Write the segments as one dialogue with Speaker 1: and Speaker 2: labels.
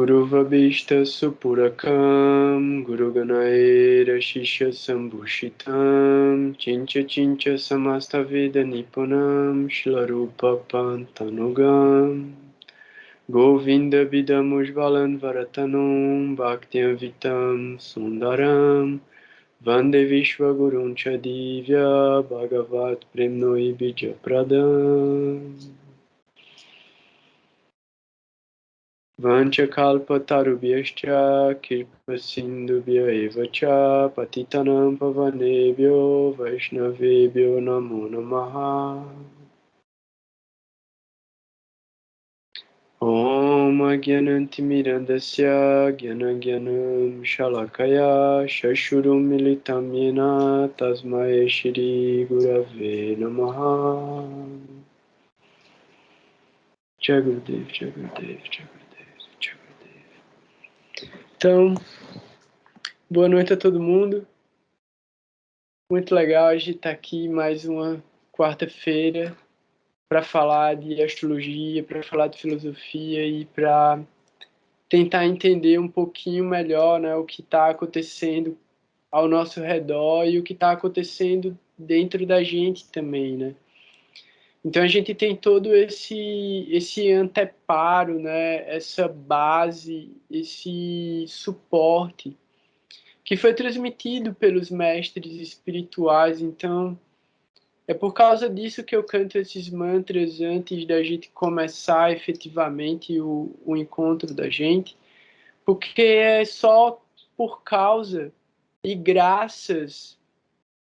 Speaker 1: Guru Vabhishta Supurakam Guru Ganaera Shisha Sambhushitam Chincha Chincha Samasta Veda Nipunam Shilarupa Pantanugam Govinda Vidamujvalan Varatanum Bhaktiam Vitam Sundaram Vande Vishwa Gurun Chadivya Bhagavat Premnoi Bija Pradam Vancha kalpa tarubhyascha kirpa sindubhya evacha patitanam pavanebhyo vaishnavebhyo namo namaha. Om Agyanantimirandasya Gyanagyanam Shalakaya Shashurum Militam Yena Tasmai Shri Gurave Namaha. Jagurudev, Jagurudev, Jagurudev. Então, boa noite a todo mundo. Muito legal a gente estar aqui mais uma quarta-feira para falar de astrologia, para falar de filosofia e para tentar entender um pouquinho melhor, né, o que está acontecendo ao nosso redor e o que está acontecendo dentro da gente também, né? Então a gente tem todo esse anteparo, né, essa base, esse suporte que foi transmitido pelos mestres espirituais. Então é por causa disso que eu canto esses mantras antes da gente começar efetivamente o encontro da gente, porque é só por causa e graças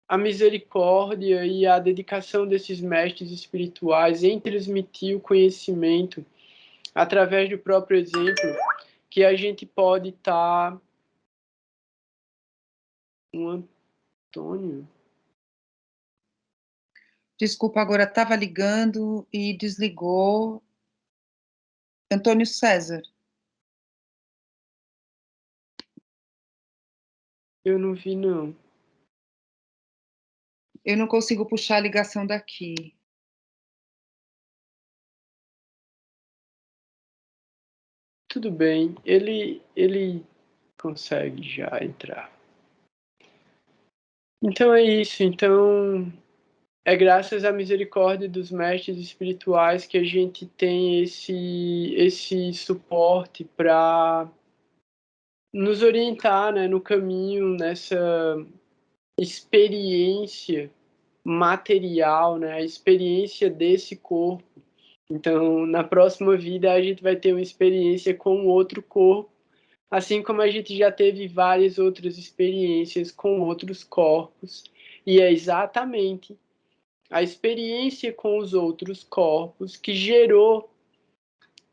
Speaker 1: à misericórdia e à dedicação desses mestres espirituais em transmitir o conhecimento através do próprio exemplo que a gente pode estar... Antônio?
Speaker 2: Desculpa, agora estava ligando e desligou. Antônio César.
Speaker 1: Eu não vi, não.
Speaker 2: Eu não consigo puxar a ligação daqui.
Speaker 1: Tudo bem, ele consegue já entrar. Então é isso, então é graças à misericórdia dos mestres espirituais que a gente tem esse suporte para nos orientar, né, no caminho, nessa experiência material, né, a experiência desse corpo. Então, na próxima vida, a gente vai ter uma experiência com outro corpo, assim como a gente já teve várias outras experiências com outros corpos. E é exatamente a experiência com os outros corpos que gerou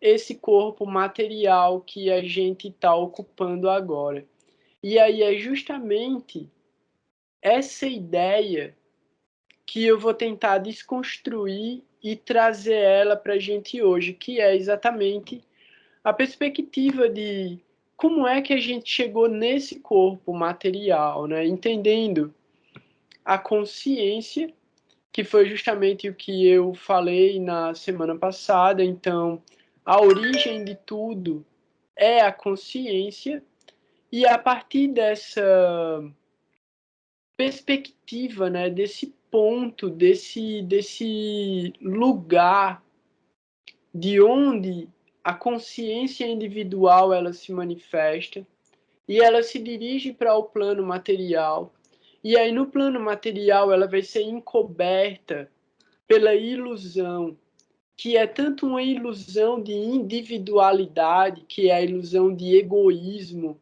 Speaker 1: esse corpo material que a gente está ocupando agora. E aí é justamente essa ideia que eu vou tentar desconstruir e trazer ela para a gente hoje, que é exatamente a perspectiva de como é que a gente chegou nesse corpo material, né? Entendendo a consciência, que foi justamente o que eu falei na semana passada. Então, a origem de tudo é a consciência, e a partir dessa perspectiva, né, desse ponto, desse lugar de onde a consciência individual ela se manifesta e ela se dirige para o plano material. E aí no plano material ela vai ser encoberta pela ilusão, que é tanto uma ilusão de individualidade, que é a ilusão de egoísmo,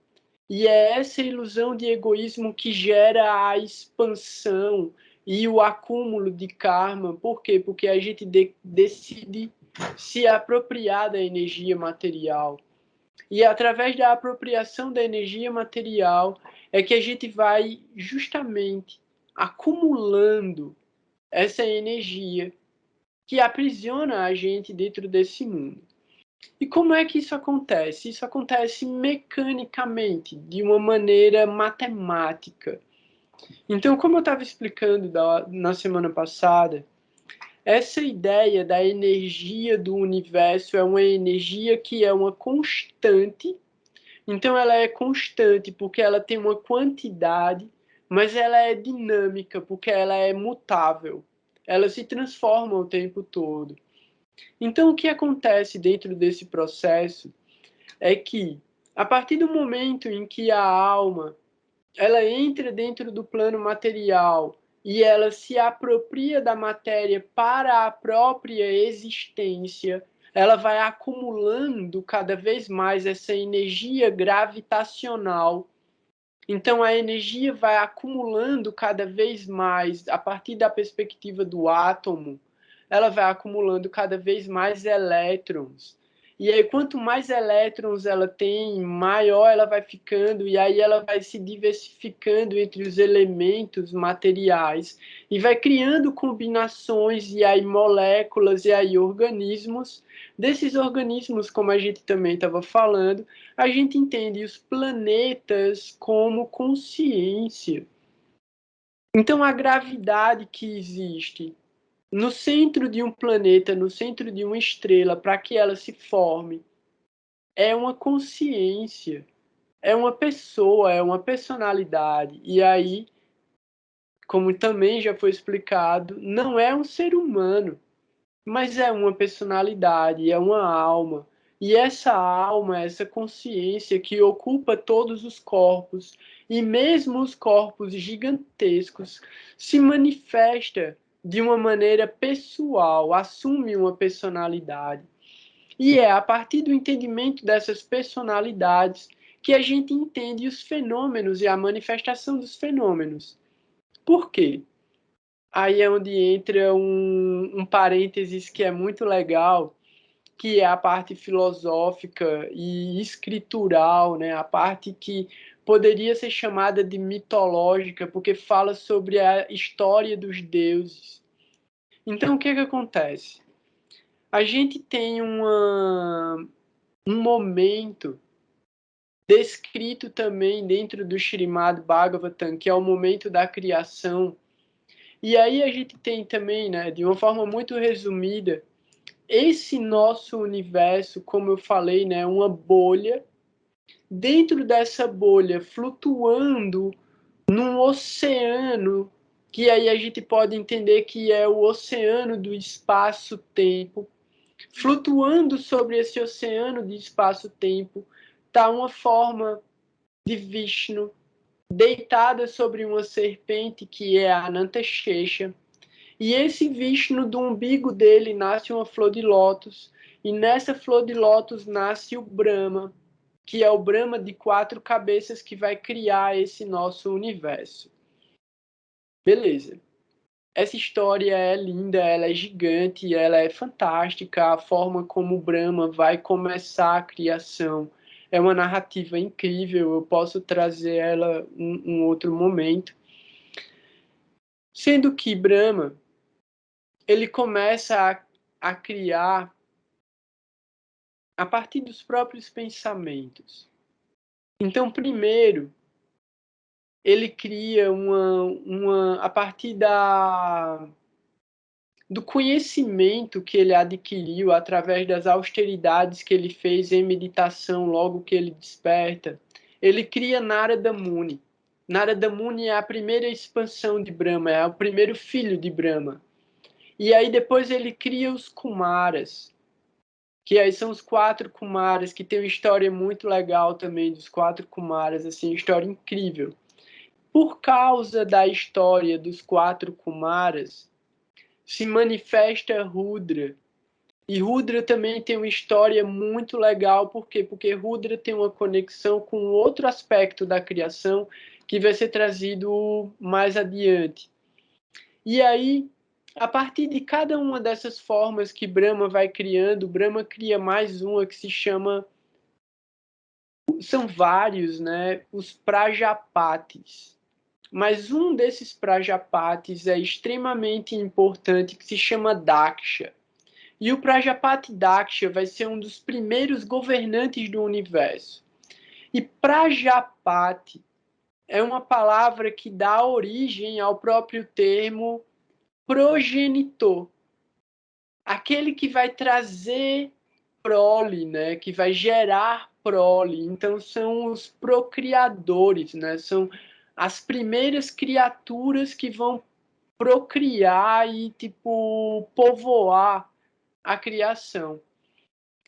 Speaker 1: e é essa ilusão de egoísmo que gera a expansão e o acúmulo de karma. Por quê? Porque a gente decide se apropriar da energia material. E através da apropriação da energia material é que a gente vai justamente acumulando essa energia que aprisiona a gente dentro desse mundo. E como é que isso acontece? Isso acontece mecanicamente, de uma maneira matemática. Então, como eu estava explicando na semana passada, essa ideia da energia do universo é uma energia que é uma constante Então ela é constante, porque ela tem uma quantidade, mas ela é dinâmica, porque ela é mutável. Ela se transforma o tempo todo. Então o que acontece dentro desse processo é que, a partir do momento em que a alma ela entra dentro do plano material e ela se apropria da matéria para a própria existência, ela vai acumulando cada vez mais essa energia gravitacional. Então a energia vai acumulando cada vez mais, a partir da perspectiva do átomo, ela vai acumulando cada vez mais elétrons. E aí, quanto mais elétrons ela tem, maior ela vai ficando, e aí ela vai se diversificando entre os elementos materiais, e vai criando combinações, e aí moléculas, e aí organismos. Desses organismos, como a gente também estava falando, a gente entende os planetas como consciência. Então, a gravidade que existe no centro de um planeta, no centro de uma estrela, para que ela se forme, é uma consciência, é uma pessoa, é uma personalidade. E aí, como também já foi explicado, não é um ser humano, mas é uma personalidade, é uma alma. E essa alma, essa consciência que ocupa todos os corpos, e mesmo os corpos gigantescos, se manifesta de uma maneira pessoal, assume uma personalidade. E é a partir do entendimento dessas personalidades que a gente entende os fenômenos e a manifestação dos fenômenos. Por quê? Aí é onde entra um parênteses que é muito legal, que é a parte filosófica e escritural, né? A parte que poderia ser chamada de mitológica, porque fala sobre a história dos deuses. Então, o que é que acontece? A gente tem um momento descrito também dentro do Srimad Bhagavatam, que é o momento da criação. E aí a gente tem também, né, de uma forma muito resumida, esse nosso universo, como eu falei, né, uma bolha, dentro dessa bolha, flutuando num oceano, que aí a gente pode entender que é o oceano do espaço-tempo. Flutuando sobre esse oceano de espaço-tempo, está uma forma de Vishnu, deitada sobre uma serpente que é a Anantashesha. E esse Vishnu, do umbigo dele, nasce uma flor de lótus. E nessa flor de lótus nasce o Brahma, que é o Brahma de 4 cabeças que vai criar esse nosso universo. Beleza. Essa história é linda, ela é gigante, ela é fantástica. A forma como o Brahma vai começar a criação é uma narrativa incrível. Eu posso trazer ela em um outro momento. Sendo que Brahma, ele começa a criar a partir dos próprios pensamentos. Então, primeiro, ele cria a partir do conhecimento que ele adquiriu através das austeridades que ele fez em meditação logo que ele desperta, ele cria Narada Muni. Narada Muni é a primeira expansão de Brahma, é o primeiro filho de Brahma. E aí depois ele cria os Kumaras, que aí são os 4 Kumaras, que tem uma história muito legal também dos 4 Kumaras, assim, história incrível. Por causa da história dos 4 Kumaras, se manifesta Rudra. E Rudra também tem uma história muito legal, por quê? Porque Rudra tem uma conexão com outro aspecto da criação que vai ser trazido mais adiante. E aí, a partir de cada uma dessas formas que Brahma vai criando, Brahma cria mais uma que se chama... São vários, né? Os Prajapatis. Mas um desses Prajapatis é extremamente importante, que se chama Daksha. E o Prajapati Daksha vai ser um dos primeiros governantes do universo. E Prajapati é uma palavra que dá origem ao próprio termo progenitor. Aquele que vai trazer prole, né? Que vai gerar prole, então são os procriadores, né? São as primeiras criaturas que vão procriar e, tipo, povoar a criação.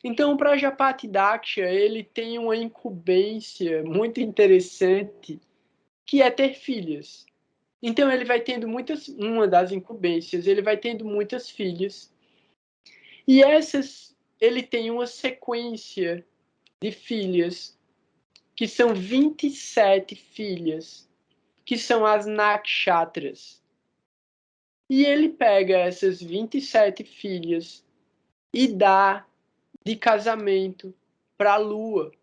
Speaker 1: Então, o Prajapati Daksha, ele tem uma incumbência muito interessante, que é ter filhas. Então, ele vai tendo uma das incumbências, ele vai tendo muitas filhas, e essas, ele tem uma sequência de filhas, que são 27 filhas, que são as nakshatras. E ele pega essas 27 filhas e dá de casamento para a Lua,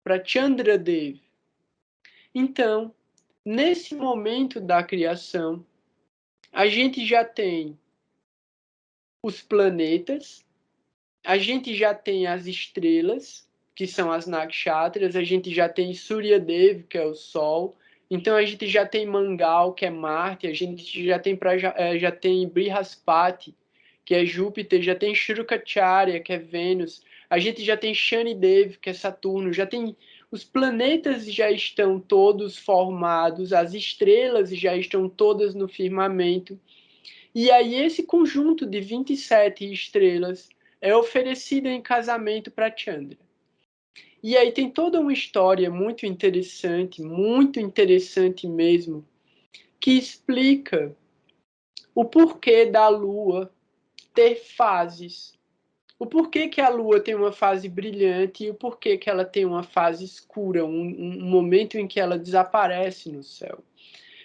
Speaker 1: para Chandradev. Então, nesse momento da criação, a gente já tem os planetas, a gente já tem as estrelas, que são as nakshatras, a gente já tem Suryadev, que é o Sol, então a gente já tem Mangal, que é Marte, a gente já tem Brihaspati, que é Júpiter, já tem Shrukacharya, que é Vênus, a gente já tem Shanidev, que é Saturno, já tem os planetas já estão todos formados, as estrelas já estão todas no firmamento, e aí esse conjunto de 27 estrelas é oferecido em casamento para Chandra. E aí tem toda uma história muito interessante mesmo, que explica o porquê da Lua ter fases. O porquê que a Lua tem uma fase brilhante e o porquê que ela tem uma fase escura, um momento em que ela desaparece no céu.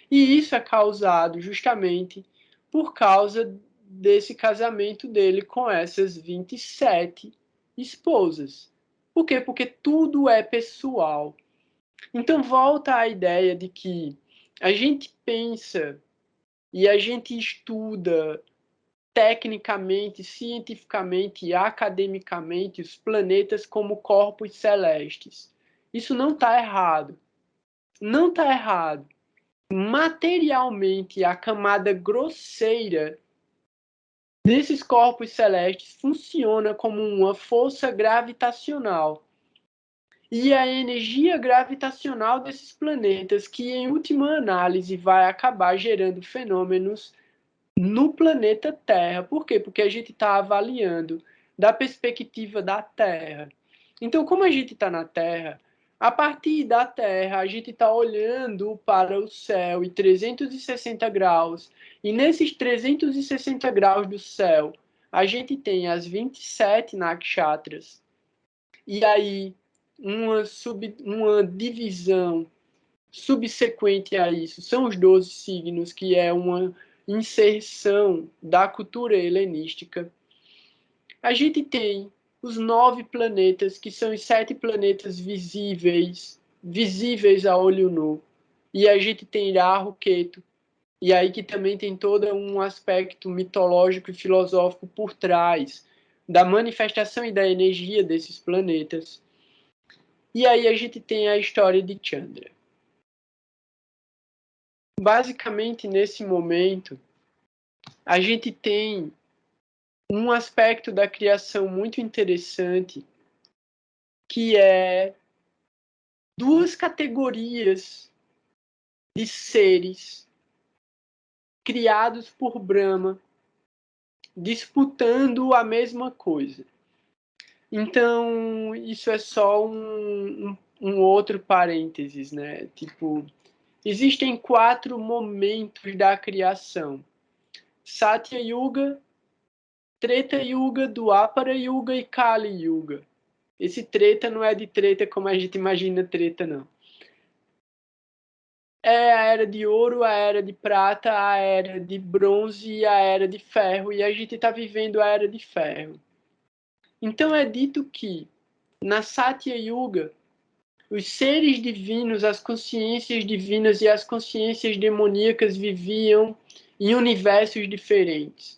Speaker 1: E isso é causado justamente por causa desse casamento dele com essas 27 esposas. Por quê? Porque tudo é pessoal. Então volta à ideia de que a gente pensa e a gente estuda tecnicamente, cientificamente e academicamente os planetas como corpos celestes. Isso não está errado. Não está errado. Materialmente, a camada grosseira desses corpos celestes funciona como uma força gravitacional. E a energia gravitacional desses planetas, que em última análise vai acabar gerando fenômenos no planeta Terra. Por quê? Porque a gente está avaliando da perspectiva da Terra. Então, como a gente está na Terra, a partir da Terra, a gente está olhando para o céu em 360 graus. E nesses 360 graus do céu, a gente tem as 27 nakshatras. E aí, uma divisão subsequente a isso são os 12 signos, que é uma inserção da cultura helenística. A gente tem os 9 planetas, que são os 7 planetas visíveis a olho nu. E a gente tem Rahu, Ketu, e aí que também tem todo um aspecto mitológico e filosófico por trás da manifestação e da energia desses planetas. E aí a gente tem a história de Chandra. Basicamente, nesse momento, a gente tem um aspecto da criação muito interessante, que é duas categorias de seres criados por Brahma disputando a mesma coisa. Então, isso é só um outro parênteses, né? Tipo, existem 4 momentos da criação: Satya Yuga, Treta Yuga, Dwapara Yuga e Kali Yuga. Esse treta não é de treta como a gente imagina treta, não. É a era de ouro, a era de prata, a era de bronze e a era de ferro. E a gente está vivendo a era de ferro. Então é dito que na Satya Yuga, os seres divinos, as consciências divinas e as consciências demoníacas viviam em universos diferentes.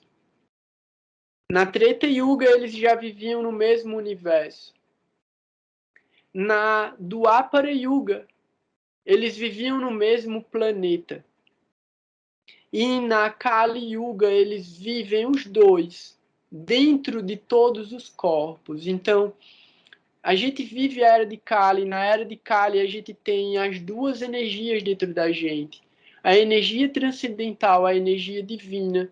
Speaker 1: Na Treta Yuga, eles já viviam no mesmo universo. Na Dwapara Yuga, eles viviam no mesmo planeta. E na Kali Yuga, eles vivem os dois dentro de todos os corpos. Então, A gente vive a Era de Kali. Na Era de Kali, a gente tem as duas energias dentro da gente. A energia transcendental, a energia divina,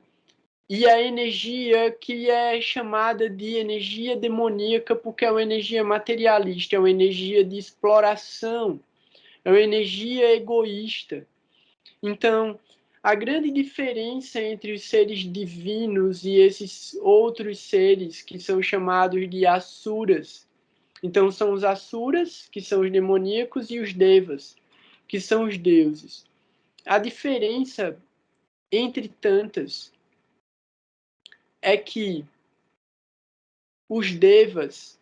Speaker 1: e a energia que é chamada de energia demoníaca, porque é uma energia materialista, é uma energia de exploração, é uma energia egoísta. Então, a grande diferença entre os seres divinos e esses outros seres que são chamados de asuras. Então, são os asuras, que são os demoníacos, e os devas, que são os deuses. A diferença, entre tantas, é que os devas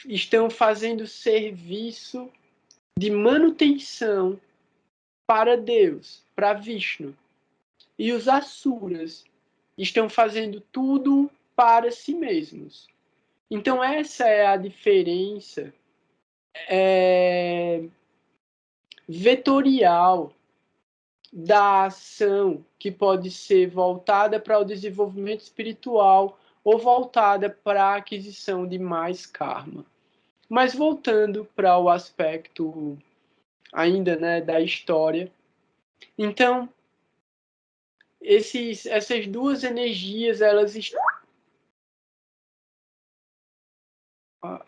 Speaker 1: estão fazendo serviço de manutenção para Deus, para Vishnu. E os asuras estão fazendo tudo para si mesmos. Então essa é a diferença vetorial da ação, que pode ser voltada para o desenvolvimento espiritual ou voltada para a aquisição de mais karma. Mas voltando para o aspecto ainda, né, da história, então essas duas energias, elas estão...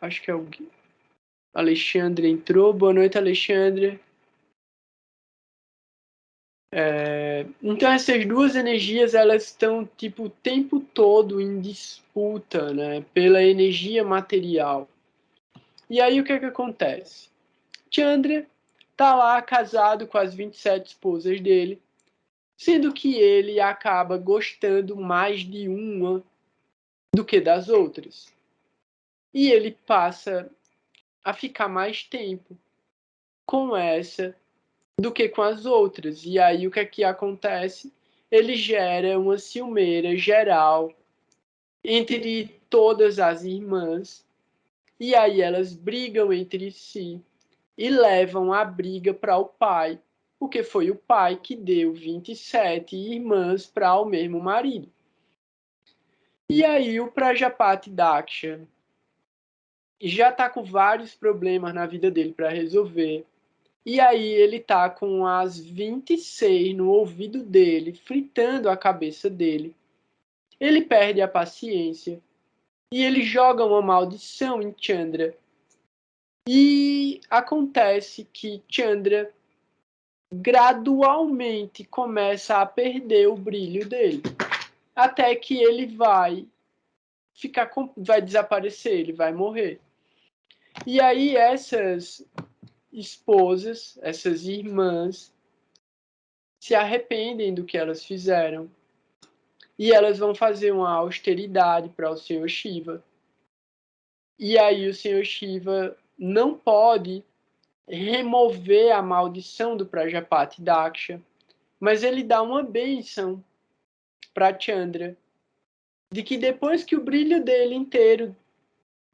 Speaker 1: Acho que é o Alexandre entrou. Boa noite, Alexandre. Então essas duas energias, elas estão tipo o tempo todo em disputa, né, pela energia material. E aí o que acontece? Chandra tá lá casado com as 27 esposas dele, sendo que ele acaba gostando mais de uma do que das outras. E ele passa a ficar mais tempo com essa do que com as outras. E aí o que acontece? Ele gera uma ciumeira geral entre todas as irmãs, e aí elas brigam entre si e levam a briga para o pai, porque foi o pai que deu 27 irmãs para o mesmo marido. E aí o Prajapati Daksha já está com vários problemas na vida dele para resolver. E aí ele tá com as 26 no ouvido dele, fritando a cabeça dele. Ele perde a paciência e ele joga uma maldição em Chandra. E acontece que Chandra gradualmente começa a perder o brilho dele, até que ele vai desaparecer, ele vai morrer. E aí essas esposas, essas irmãs, se arrependem do que elas fizeram. E elas vão fazer uma austeridade para o Senhor Shiva. E aí o Senhor Shiva não pode remover a maldição do Prajapati Daksha, mas ele dá uma bênção para Chandra, de que depois que o brilho dele inteiro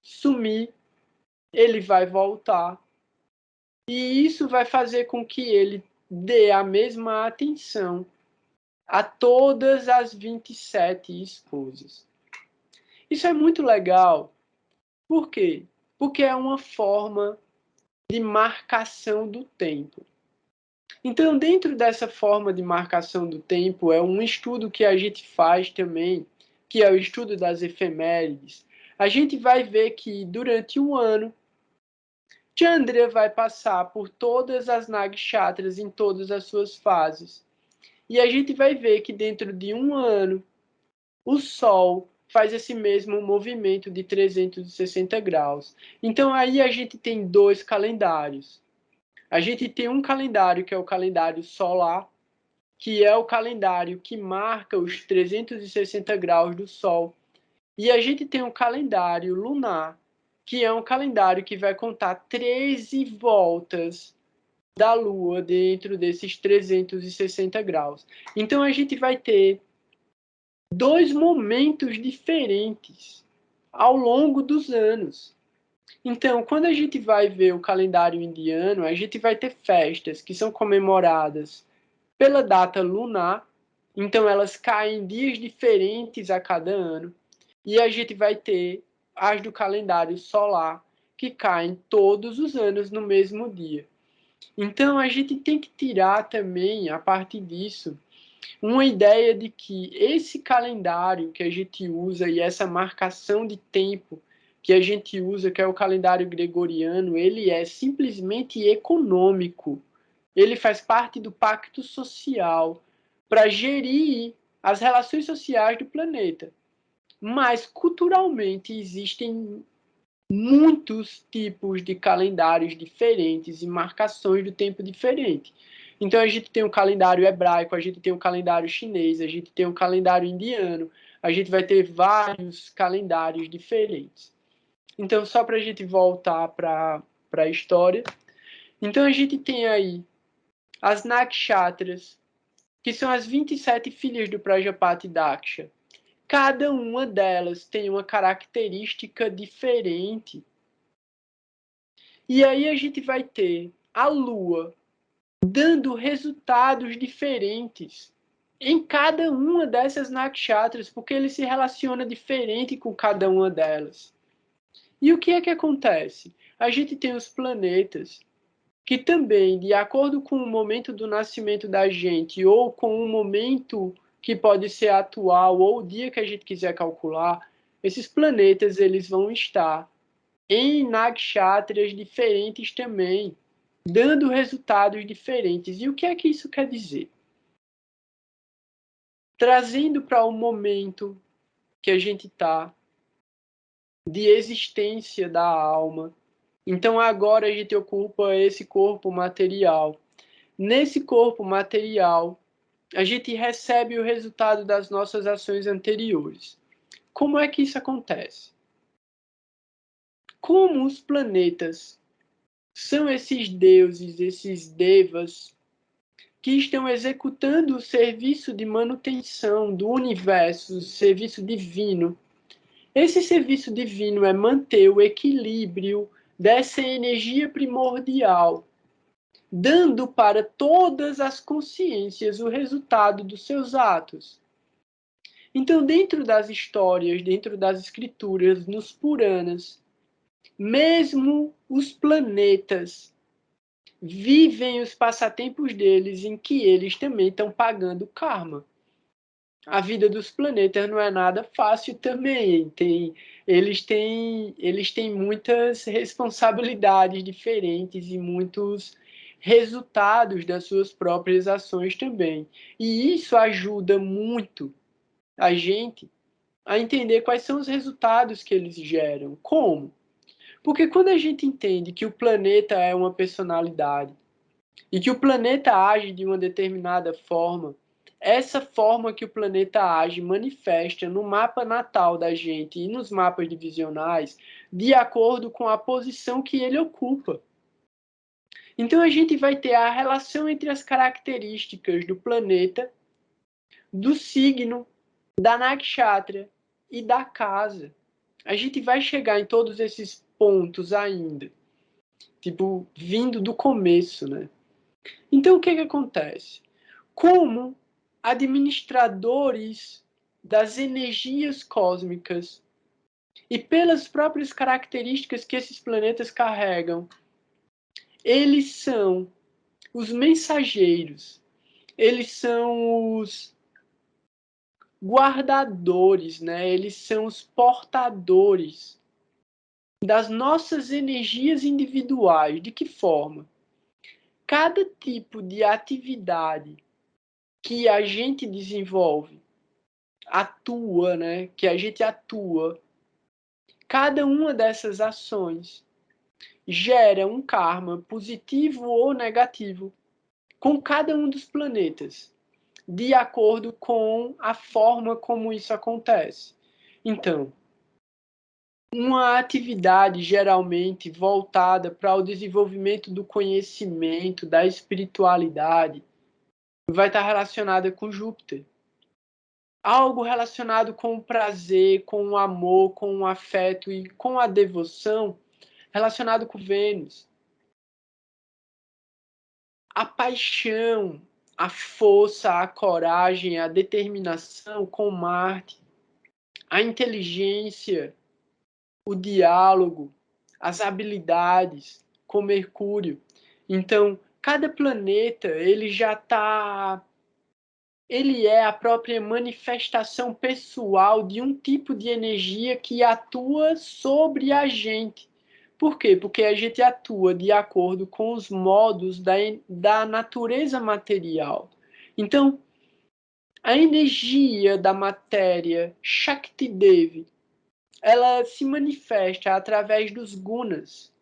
Speaker 1: sumir, ele vai voltar. E isso vai fazer com que ele dê a mesma atenção a todas as 27 esposas. Isso é muito legal. Por quê? Porque é uma forma de marcação do tempo. Então, dentro dessa forma de marcação do tempo, é um estudo que a gente faz também, que é o estudo das efemérides. A gente vai ver que durante um ano, Chandra vai passar por todas as nakshatras em todas as suas fases. E a gente vai ver que dentro de um ano, o Sol faz esse mesmo movimento de 360 graus. Então aí a gente tem dois calendários. A gente tem um calendário que é o calendário solar, que é o calendário que marca os 360 graus do Sol. E a gente tem um calendário lunar, que é um calendário que vai contar 13 voltas da Lua dentro desses 360 graus. Então a gente vai ter dois momentos diferentes ao longo dos anos. Então, quando a gente vai ver o calendário indiano, a gente vai ter festas que são comemoradas pela data lunar, então elas caem em dias diferentes a cada ano, e a gente vai ter as do calendário solar, que caem todos os anos no mesmo dia. Então, a gente tem que tirar também, a partir disso, uma ideia de que esse calendário que a gente usa e essa marcação de tempo que a gente usa, que é o calendário gregoriano, ele é simplesmente econômico. Ele faz parte do pacto social para gerir as relações sociais do planeta. Mas, culturalmente, existem muitos tipos de calendários diferentes e marcações do tempo diferente. Então, a gente tem o calendário hebraico, a gente tem o calendário chinês, a gente tem o calendário indiano, a gente vai ter vários calendários diferentes. Então, só para a gente voltar para a história. Então, a gente tem aí as Nakshatras, que são as 27 filhas do Prajapati Daksha. Cada uma delas tem uma característica diferente. E aí a gente vai ter a Lua dando resultados diferentes em cada uma dessas nakshatras, porque ele se relaciona diferente com cada uma delas. E o que é que acontece? A gente tem os planetas que também, de acordo com o momento do nascimento da gente, ou com o momento que pode ser atual, ou o dia que a gente quiser calcular, esses planetas eles vão estar em nakshatras diferentes também, dando resultados diferentes. E o que é que isso quer dizer? Trazendo para o momento que a gente está, de existência da alma. Então agora a gente ocupa esse corpo material. Nesse corpo material, a gente recebe o resultado das nossas ações anteriores. Como é que isso acontece? Como os planetas são esses deuses, esses devas, que estão executando o serviço de manutenção do universo, o serviço divino. Esse serviço divino é manter o equilíbrio dessa energia primordial, dando para todas as consciências o resultado dos seus atos. Então, dentro das histórias, dentro das escrituras, nos Puranas, mesmo os planetas vivem os passatempos deles em que eles também estão pagando karma. A vida dos planetas não é nada fácil também. Eles têm muitas responsabilidades diferentes e muitos resultados das suas próprias ações também. E isso ajuda muito a gente a entender quais são os resultados que eles geram. Como? Porque quando a gente entende que o planeta é uma personalidade e que o planeta age de uma determinada forma, essa forma que o planeta age manifesta no mapa natal da gente e nos mapas divisionais de acordo com a posição que ele ocupa. Então a gente vai ter a relação entre as características do planeta, do signo, da nakshatra e da casa. A gente vai chegar em todos esses pontos ainda, tipo, vindo do começo, né? Então, o que acontece? Como administradores das energias cósmicas e pelas próprias características que esses planetas carregam, eles são os mensageiros, eles são os guardadores, né? Eles são os portadores das nossas energias individuais. De que forma? Cada tipo de atividade que a gente desenvolve, atua, né? Que a gente atua, cada uma dessas ações gera um karma positivo ou negativo com cada um dos planetas, de acordo com a forma como isso acontece. Então, uma atividade geralmente voltada para o desenvolvimento do conhecimento, da espiritualidade, vai estar relacionada com Júpiter. Algo relacionado com o prazer, com o amor, com o afeto e com a devoção, relacionado com Vênus. A paixão, a força, a coragem, a determinação com Marte. A inteligência, o diálogo, as habilidades com Mercúrio. Então, cada planeta, ele é a própria manifestação pessoal de um tipo de energia que atua sobre a gente. Por quê? Porque a gente atua de acordo com os modos da natureza material. Então, a energia da matéria, Shakti Devi, ela se manifesta através dos gunas,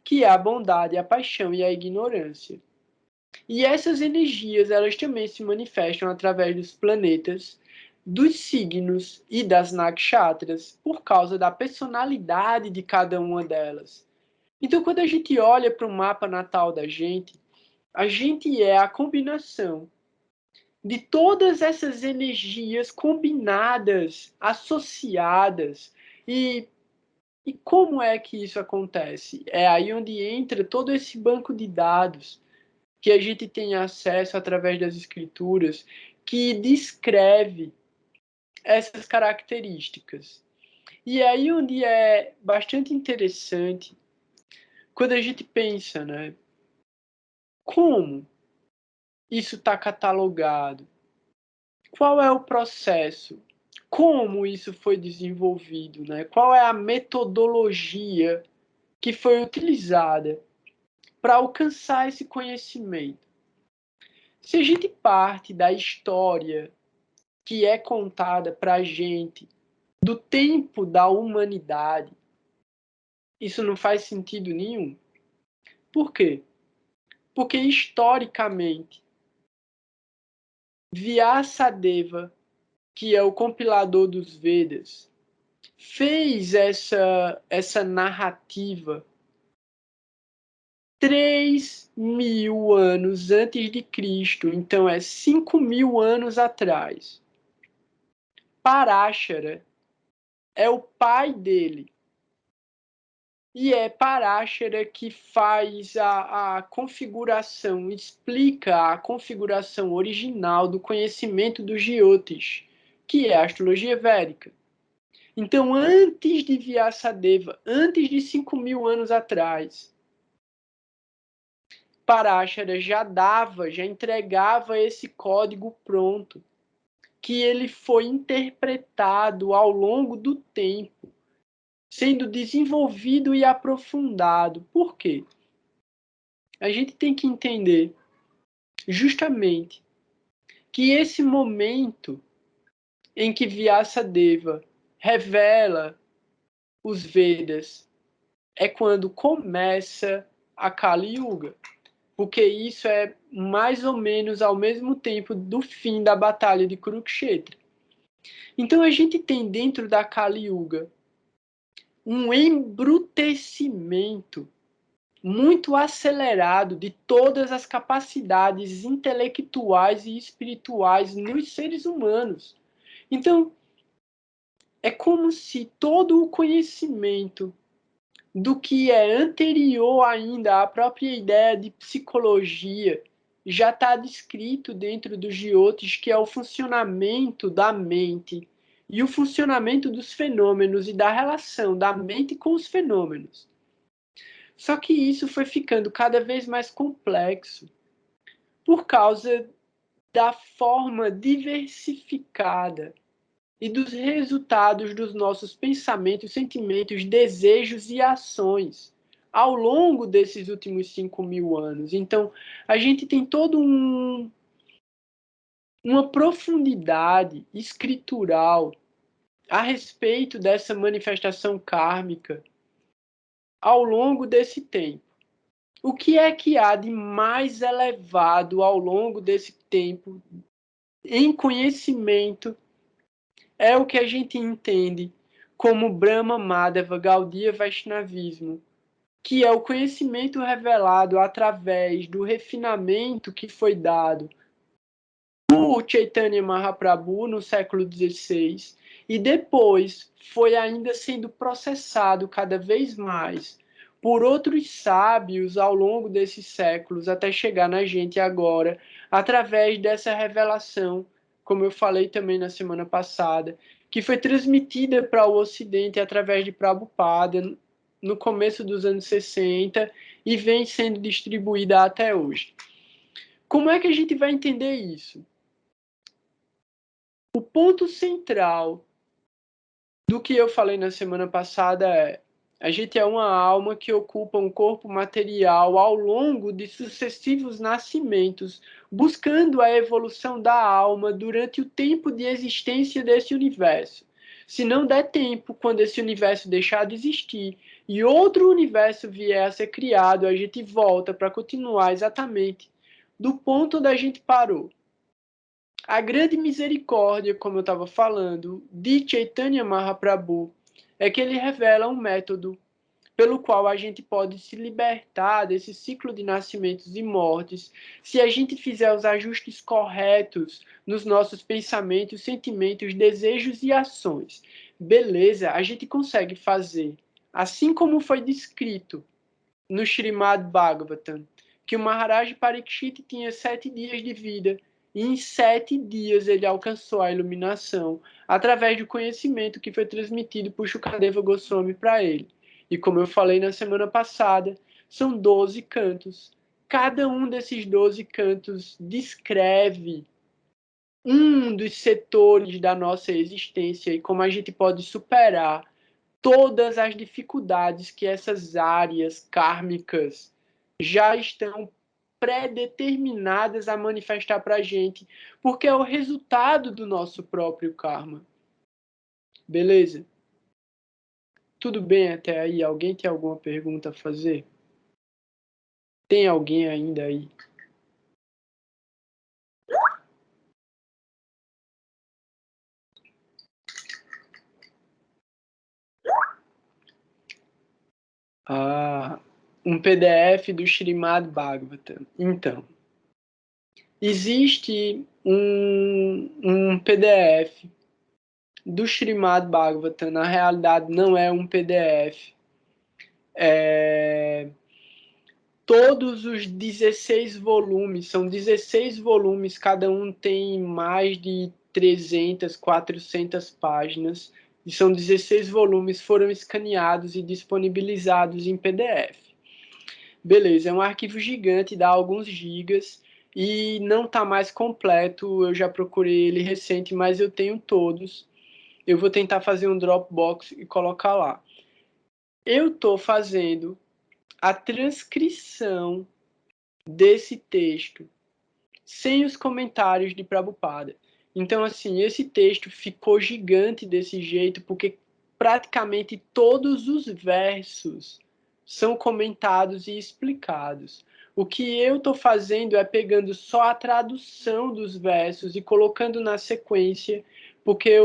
Speaker 1: que é a bondade, a paixão e a ignorância. E essas energias, elas também se manifestam através dos planetas, dos signos e das nakshatras, por causa da personalidade de cada uma delas. Então, quando a gente olha para o mapa natal da gente, a gente é a combinação de todas essas energias combinadas, associadas. E como é que isso acontece? É aí onde entra todo esse banco de dados que a gente tem acesso através das escrituras, que descreve essas características. E é aí onde é bastante interessante quando a gente pensa, né? Como isso está catalogado? Qual é o processo? Como isso foi desenvolvido, né? Qual é a metodologia que foi utilizada para alcançar esse conhecimento? Se a gente parte da história que é contada para a gente do tempo da humanidade, isso não faz sentido nenhum. Por quê? Porque, historicamente, Vyasadeva, que é o compilador dos Vedas, fez essa narrativa 3.000 anos antes de Cristo, então é 5.000 anos atrás. Parashara é o pai dele. E é Parashara que faz a configuração, explica a configuração original do conhecimento dos Jyotish, que é a astrologia védica. Então, antes de Vyasadeva, antes de 5.000 anos atrás, Parashara já entregava esse código pronto, que ele foi interpretado ao longo do tempo, sendo desenvolvido e aprofundado. Por quê? A gente tem que entender justamente que esse momento em que Vyasadeva revela os Vedas é quando começa a Kali Yuga, porque isso é mais ou menos ao mesmo tempo do fim da batalha de Kurukshetra. Então a gente tem dentro da Kali Yuga um embrutecimento muito acelerado de todas as capacidades intelectuais e espirituais nos seres humanos. Então, é como se todo o conhecimento do que é anterior ainda à própria ideia de psicologia já está descrito dentro dos Jyotish, que é o funcionamento da mente e o funcionamento dos fenômenos e da relação da mente com os fenômenos. Só que isso foi ficando cada vez mais complexo por causa da forma diversificada e dos resultados dos nossos pensamentos, sentimentos, desejos e ações ao longo desses últimos 5.000 anos. Então, a gente tem todo uma profundidade escritural a respeito dessa manifestação kármica ao longo desse tempo. O que é que há de mais elevado ao longo desse tempo em conhecimento é o que a gente entende como Brahma Madhava Gaudiya Vaishnavismo, que é o conhecimento revelado através do refinamento que foi dado por Chaitanya Mahaprabhu no século XVI e depois foi ainda sendo processado cada vez mais por outros sábios ao longo desses séculos até chegar na gente agora, através dessa revelação, como eu falei também na semana passada, que foi transmitida para o Ocidente através de Prabhupada no começo dos anos 60 e vem sendo distribuída até hoje. Como é que a gente vai entender isso? O ponto central do que eu falei na semana passada é: a gente é uma alma que ocupa um corpo material ao longo de sucessivos nascimentos, buscando a evolução da alma durante o tempo de existência desse universo. Se não der tempo, quando esse universo deixar de existir e outro universo vier a ser criado, a gente volta para continuar exatamente do ponto onde a gente parou. A grande misericórdia, como eu estava falando, de Chaitanya Mahaprabhu é que ele revela um método pelo qual a gente pode se libertar desse ciclo de nascimentos e mortes se a gente fizer os ajustes corretos nos nossos pensamentos, sentimentos, desejos e ações. Beleza, a gente consegue fazer, assim como foi descrito no Srimad Bhagavatam, que o Maharaj Parikshit tinha 7 dias de vida e em 7 dias ele alcançou a iluminação através do conhecimento que foi transmitido por Shukadeva Goswami para ele. E como eu falei na semana passada, são 12 cantos. Cada um desses 12 cantos descreve um dos setores da nossa existência e como a gente pode superar todas as dificuldades que essas áreas kármicas já estão predeterminadas a manifestar para a gente, porque é o resultado do nosso próprio karma. Beleza? Tudo bem até aí? Alguém tem alguma pergunta a fazer? Tem alguém ainda aí? Um PDF do Srimad Bhagavatam. Então, existe um PDF do Srimad Bhagavatam. Na realidade, não é um PDF. Todos os 16 volumes, são 16 volumes, cada um tem mais de 300, 400 páginas, e são 16 volumes, foram escaneados e disponibilizados em PDF. Beleza, é um arquivo gigante, dá alguns gigas, e não está mais completo, eu já procurei ele recente, mas eu tenho todos. Eu vou tentar fazer um Dropbox e colocar lá. Eu estou fazendo a transcrição desse texto sem os comentários de Prabhupada. Então, assim, esse texto ficou gigante desse jeito porque praticamente todos os versos são comentados e explicados. O que eu estou fazendo é pegando só a tradução dos versos e colocando na sequência, porque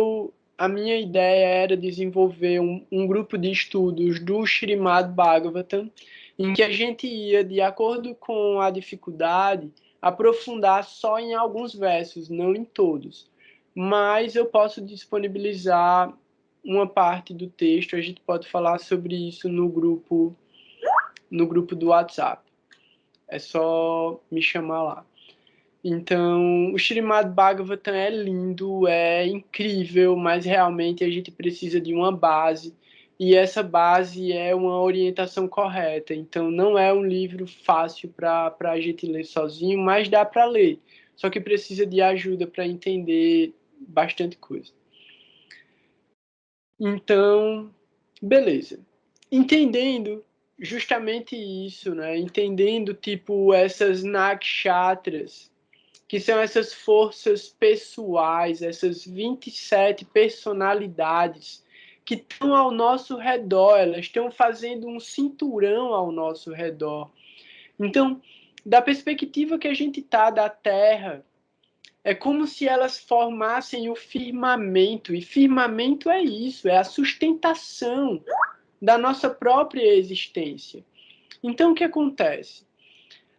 Speaker 1: a minha ideia era desenvolver um grupo de estudos do Srimad Bhagavatam, em que a gente ia, de acordo com a dificuldade, aprofundar só em alguns versos, não em todos. Mas eu posso disponibilizar uma parte do texto, a gente pode falar sobre isso no grupo do WhatsApp. É só me chamar lá. Então, o Srimad Bhagavatam é lindo, é incrível, mas realmente a gente precisa de uma base, e essa base é uma orientação correta. Então, não é um livro fácil para a gente ler sozinho, mas dá para ler. Só que precisa de ajuda para entender bastante coisa. Então, beleza. Entendendo justamente isso, né? Entendendo, tipo, essas nakshatras, que são essas forças pessoais, essas 27 personalidades que estão ao nosso redor, elas estão fazendo um cinturão ao nosso redor. Então, da perspectiva que a gente está da Terra, é como se elas formassem o firmamento, e firmamento é isso, é a sustentação da nossa própria existência. Então, o que acontece?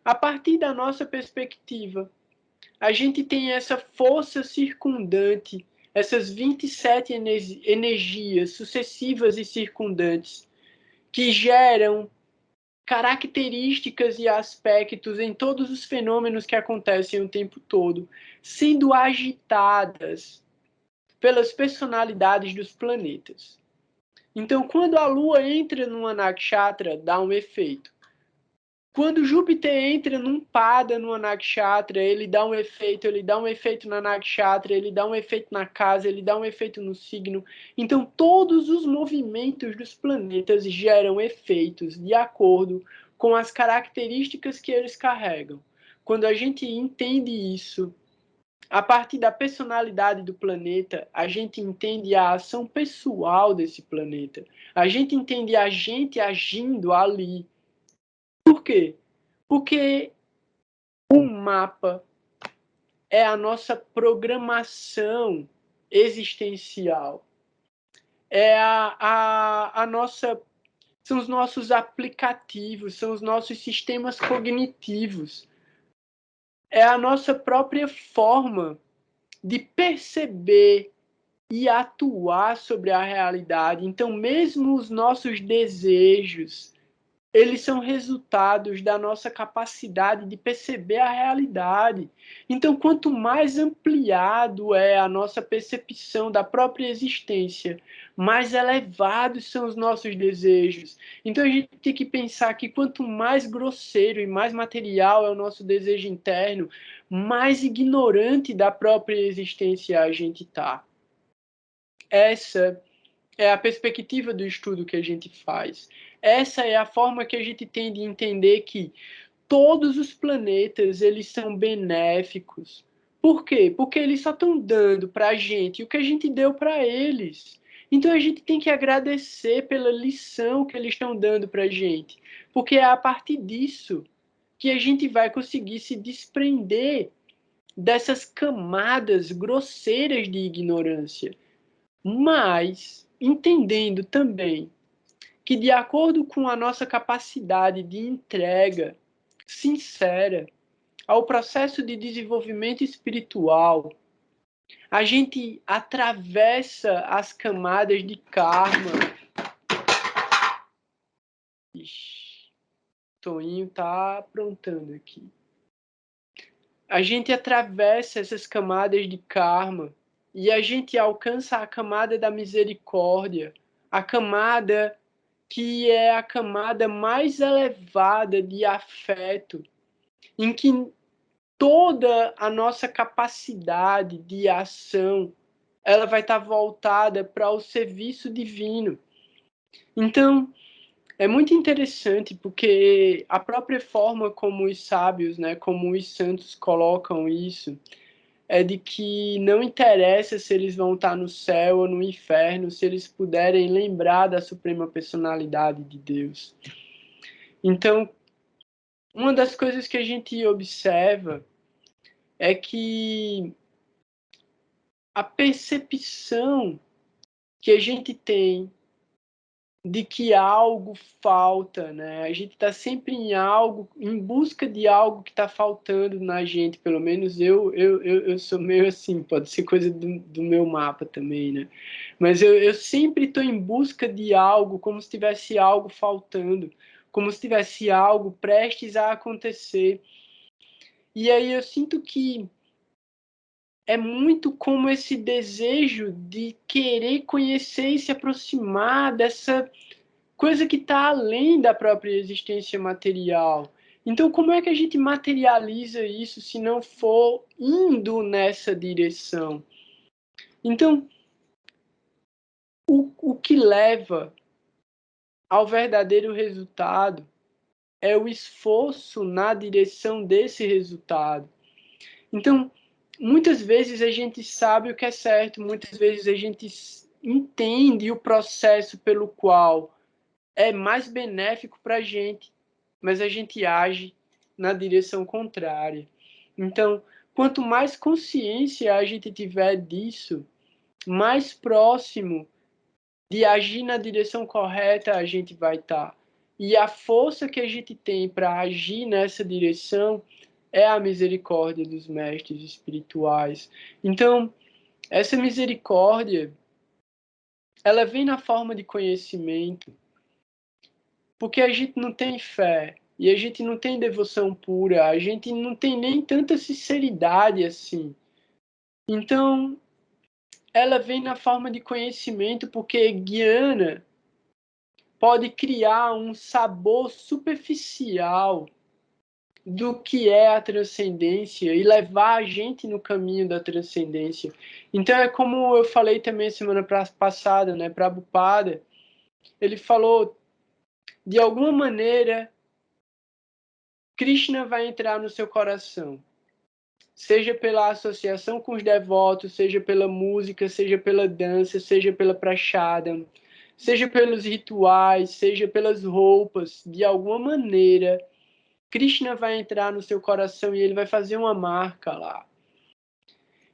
Speaker 1: A partir da nossa perspectiva, a gente tem essa força circundante, essas 27 energias sucessivas e circundantes, que geram características e aspectos em todos os fenômenos que acontecem o tempo todo, sendo agitadas pelas personalidades dos planetas. Então, quando a Lua entra numa nakshatra, dá um efeito. Quando Júpiter entra num pada numa nakshatra, ele dá um efeito na nakshatra, ele dá um efeito na casa, ele dá um efeito no signo. Então, todos os movimentos dos planetas geram efeitos de acordo com as características que eles carregam. Quando a gente entende isso, a partir da personalidade do planeta, a gente entende a ação pessoal desse planeta. A gente entende a gente agindo ali. Por quê? Porque o mapa é a nossa programação existencial. É a nossa... São os nossos aplicativos, são os nossos sistemas cognitivos. É a nossa própria forma de perceber e atuar sobre a realidade. Então, mesmo os nossos desejos, eles são resultados da nossa capacidade de perceber a realidade. Então, quanto mais ampliado é a nossa percepção da própria existência, mais elevados são os nossos desejos. Então, a gente tem que pensar que quanto mais grosseiro e mais material é o nosso desejo interno, mais ignorante da própria existência a gente está. Essa é a perspectiva do estudo que a gente faz. Essa é a forma que a gente tem de entender que todos os planetas eles são benéficos. Por quê? Porque eles só estão dando para a gente o que a gente deu para eles. Então a gente tem que agradecer pela lição que eles estão dando para a gente. Porque é a partir disso que a gente vai conseguir se desprender dessas camadas grosseiras de ignorância. Mas entendendo também que, de acordo com a nossa capacidade de entrega sincera ao processo de desenvolvimento espiritual, a gente atravessa as camadas de karma. Ixi, Toinho tá aprontando aqui. A gente atravessa essas camadas de karma e a gente alcança a camada da misericórdia, a camada que é a camada mais elevada de afeto, em que toda a nossa capacidade de ação ela vai estar voltada para o serviço divino. Então, é muito interessante porque a própria forma como os sábios, né, como os santos colocam isso, é de que não interessa se eles vão estar no céu ou no inferno, se eles puderem lembrar da suprema personalidade de Deus. Então, uma das coisas que a gente observa é que a percepção que a gente tem de que algo falta, né? A gente está sempre em busca de algo que está faltando na gente, pelo menos eu sou meio assim, pode ser coisa do meu mapa também, né? Mas eu sempre estou em busca de algo, como se tivesse algo faltando, como se tivesse algo prestes a acontecer. E aí eu sinto que é muito como esse desejo de querer conhecer e se aproximar dessa coisa que está além da própria existência material. Então, como é que a gente materializa isso se não for indo nessa direção? Então, o que leva ao verdadeiro resultado é o esforço na direção desse resultado. Então, muitas vezes a gente sabe o que é certo, muitas vezes a gente entende o processo pelo qual é mais benéfico para a gente, mas a gente age na direção contrária. Então, quanto mais consciência a gente tiver disso, mais próximo de agir na direção correta a gente vai estar. E a força que a gente tem para agir nessa direção é a misericórdia dos mestres espirituais. Então, essa misericórdia, ela vem na forma de conhecimento, porque a gente não tem fé, e a gente não tem devoção pura, a gente não tem nem tanta sinceridade assim. Então, ela vem na forma de conhecimento, porque guiana pode criar um sabor superficial do que é a transcendência e levar a gente no caminho da transcendência. Então é como eu falei também semana passada, né, Prabhupada, ele falou, de alguma maneira, Krishna vai entrar no seu coração, seja pela associação com os devotos, seja pela música, seja pela dança, seja pela prachada, seja pelos rituais, seja pelas roupas, de alguma maneira, Krishna vai entrar no seu coração e ele vai fazer uma marca lá.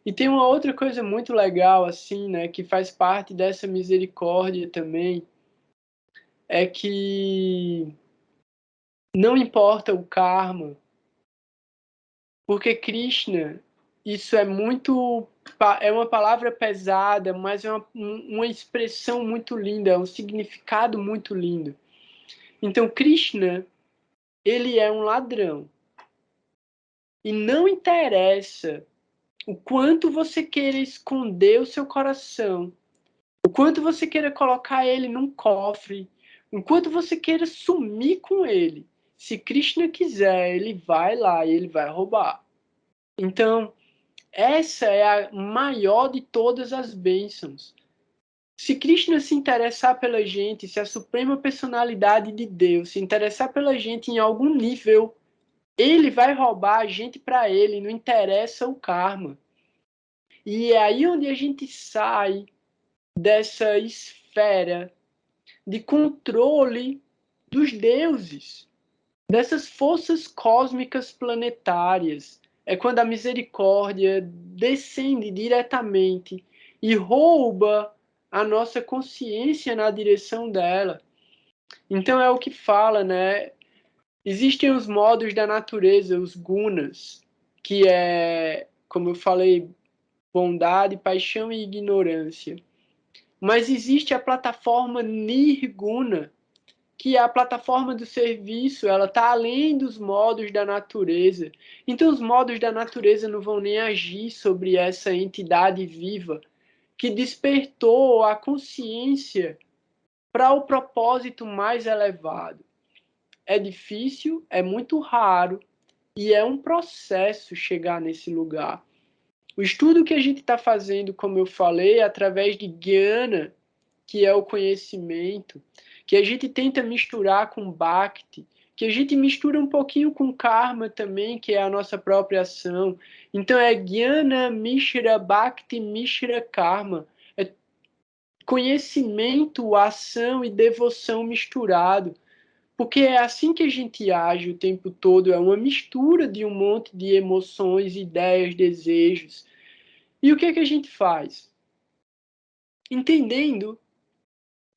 Speaker 1: E tem uma outra coisa muito legal, assim, né, que faz parte dessa misericórdia também, é que não importa o karma, porque Krishna, isso é muito, é uma palavra pesada, mas é uma expressão muito linda, é um significado muito lindo. Então, Krishna, ele é um ladrão. E não interessa o quanto você queira esconder o seu coração, o quanto você queira colocar ele num cofre, o quanto você queira sumir com ele. Se Krishna quiser, ele vai lá e ele vai roubar. Então, essa é a maior de todas as bênçãos. Se Krishna se interessar pela gente, se a suprema personalidade de Deus se interessar pela gente em algum nível, ele vai roubar a gente para ele, não interessa o karma. E é aí onde a gente sai dessa esfera de controle dos deuses, dessas forças cósmicas planetárias. É quando a misericórdia descende diretamente e rouba a nossa consciência na direção dela. Então é o que fala, né? Existem os modos da natureza, os gunas, que é, como eu falei, bondade, paixão e ignorância. Mas existe a plataforma Nirguna, que é a plataforma do serviço, ela está além dos modos da natureza. Então os modos da natureza não vão nem agir sobre essa entidade viva que despertou a consciência para o propósito mais elevado. É difícil, é muito raro e é um processo chegar nesse lugar. O estudo que a gente está fazendo, como eu falei, através de Jnana, que é o conhecimento, que a gente tenta misturar com Bhakti, que a gente mistura um pouquinho com Karma também, que é a nossa própria ação. Então é Jnana Mishra Bhakti Mishra Karma. É conhecimento, ação e devoção misturado. Porque é assim que a gente age o tempo todo, é uma mistura de um monte de emoções, ideias, desejos. E o que é que a gente faz? Entendendo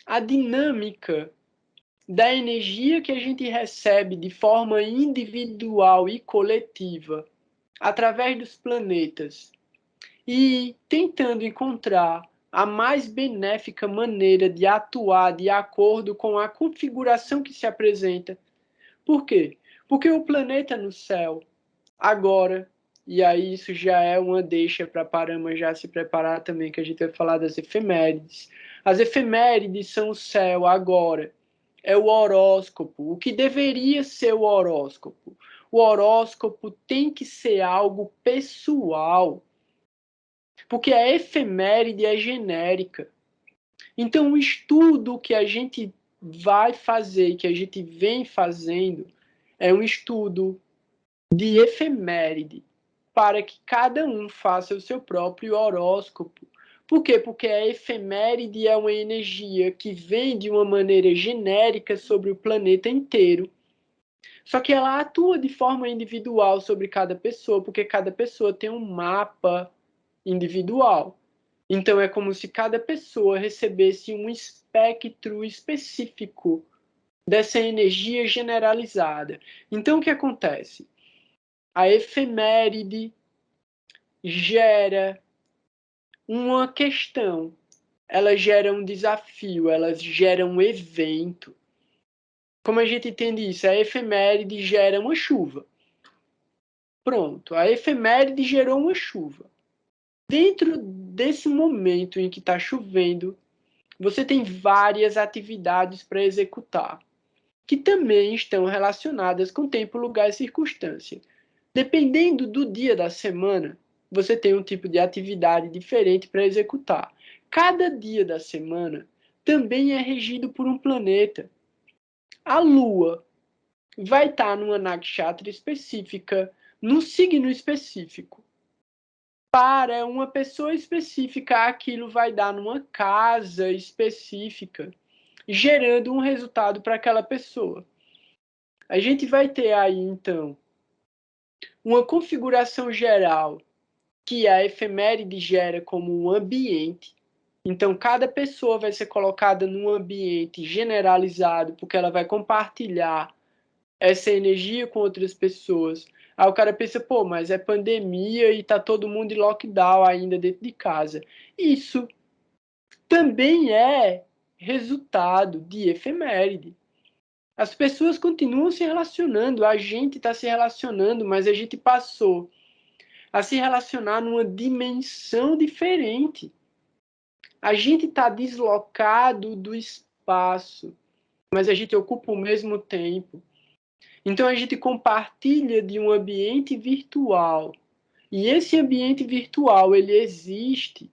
Speaker 1: a dinâmica da energia que a gente recebe de forma individual e coletiva através dos planetas e tentando encontrar a mais benéfica maneira de atuar de acordo com a configuração que se apresenta. Por quê? Porque o planeta no céu, agora, e aí isso já é uma deixa para Parama já se preparar também, que a gente vai falar das efemérides. As efemérides são o céu agora, é o horóscopo, o que deveria ser o horóscopo. O horóscopo tem que ser algo pessoal, porque a efeméride é genérica. Então, o estudo que a gente vai fazer, que a gente vem fazendo, é um estudo de efeméride, para que cada um faça o seu próprio horóscopo. Por quê? Porque a efeméride é uma energia que vem de uma maneira genérica sobre o planeta inteiro. Só que ela atua de forma individual sobre cada pessoa, porque cada pessoa tem um mapa individual. Então é como se cada pessoa recebesse um espectro específico dessa energia generalizada. Então o que acontece? A efeméride gera uma questão, ela gera um desafio, ela gera um evento. Como a gente entende isso? A efeméride gera uma chuva. Pronto, a efeméride gerou uma chuva. Dentro desse momento em que está chovendo, você tem várias atividades para executar, que também estão relacionadas com tempo, lugar e circunstância. Dependendo do dia da semana, você tem um tipo de atividade diferente para executar. Cada dia da semana também é regido por um planeta. A Lua vai estar numa nakshatra específica, num signo específico. Para uma pessoa específica, aquilo vai dar numa casa específica, gerando um resultado para aquela pessoa. A gente vai ter aí, então, uma configuração geral que a efeméride gera como um ambiente. Então, cada pessoa vai ser colocada num ambiente generalizado, porque ela vai compartilhar essa energia com outras pessoas. Aí o cara pensa, pô, mas é pandemia e tá todo mundo em lockdown ainda dentro de casa. Isso também é resultado de efeméride. As pessoas continuam se relacionando, a gente está se relacionando, mas a gente passou a se relacionar numa dimensão diferente. A gente está deslocado do espaço, mas a gente ocupa o mesmo tempo. Então a gente compartilha de um ambiente virtual. E esse ambiente virtual, ele existe.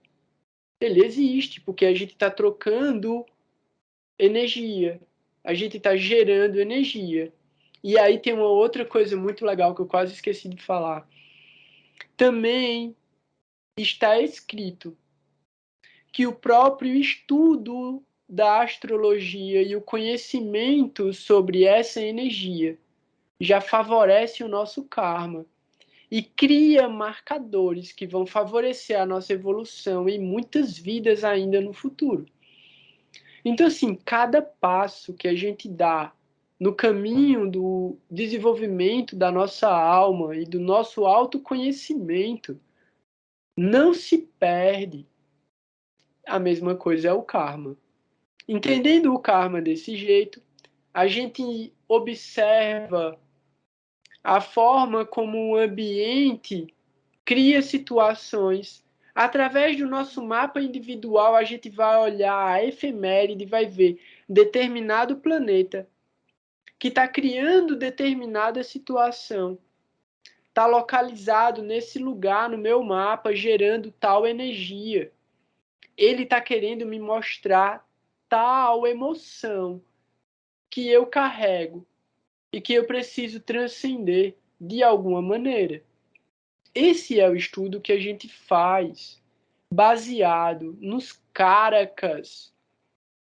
Speaker 1: Ele existe, porque a gente está trocando energia. A gente está gerando energia. E aí tem uma outra coisa muito legal que eu quase esqueci de falar. Também está escrito que o próprio estudo da astrologia e o conhecimento sobre essa energia já favorece o nosso karma e cria marcadores que vão favorecer a nossa evolução em muitas vidas ainda no futuro. Então, assim, cada passo que a gente dá no caminho do desenvolvimento da nossa alma e do nosso autoconhecimento não se perde. A mesma coisa é o karma. Entendendo o karma desse jeito, a gente observa a forma como o ambiente cria situações. Através do nosso mapa individual, a gente vai olhar a efeméride e vai ver determinado planeta que está criando determinada situação. Está localizado nesse lugar no meu mapa, gerando tal energia. Ele está querendo me mostrar tal emoção que eu carrego e que eu preciso transcender de alguma maneira. Esse é o estudo que a gente faz, baseado nos carakas.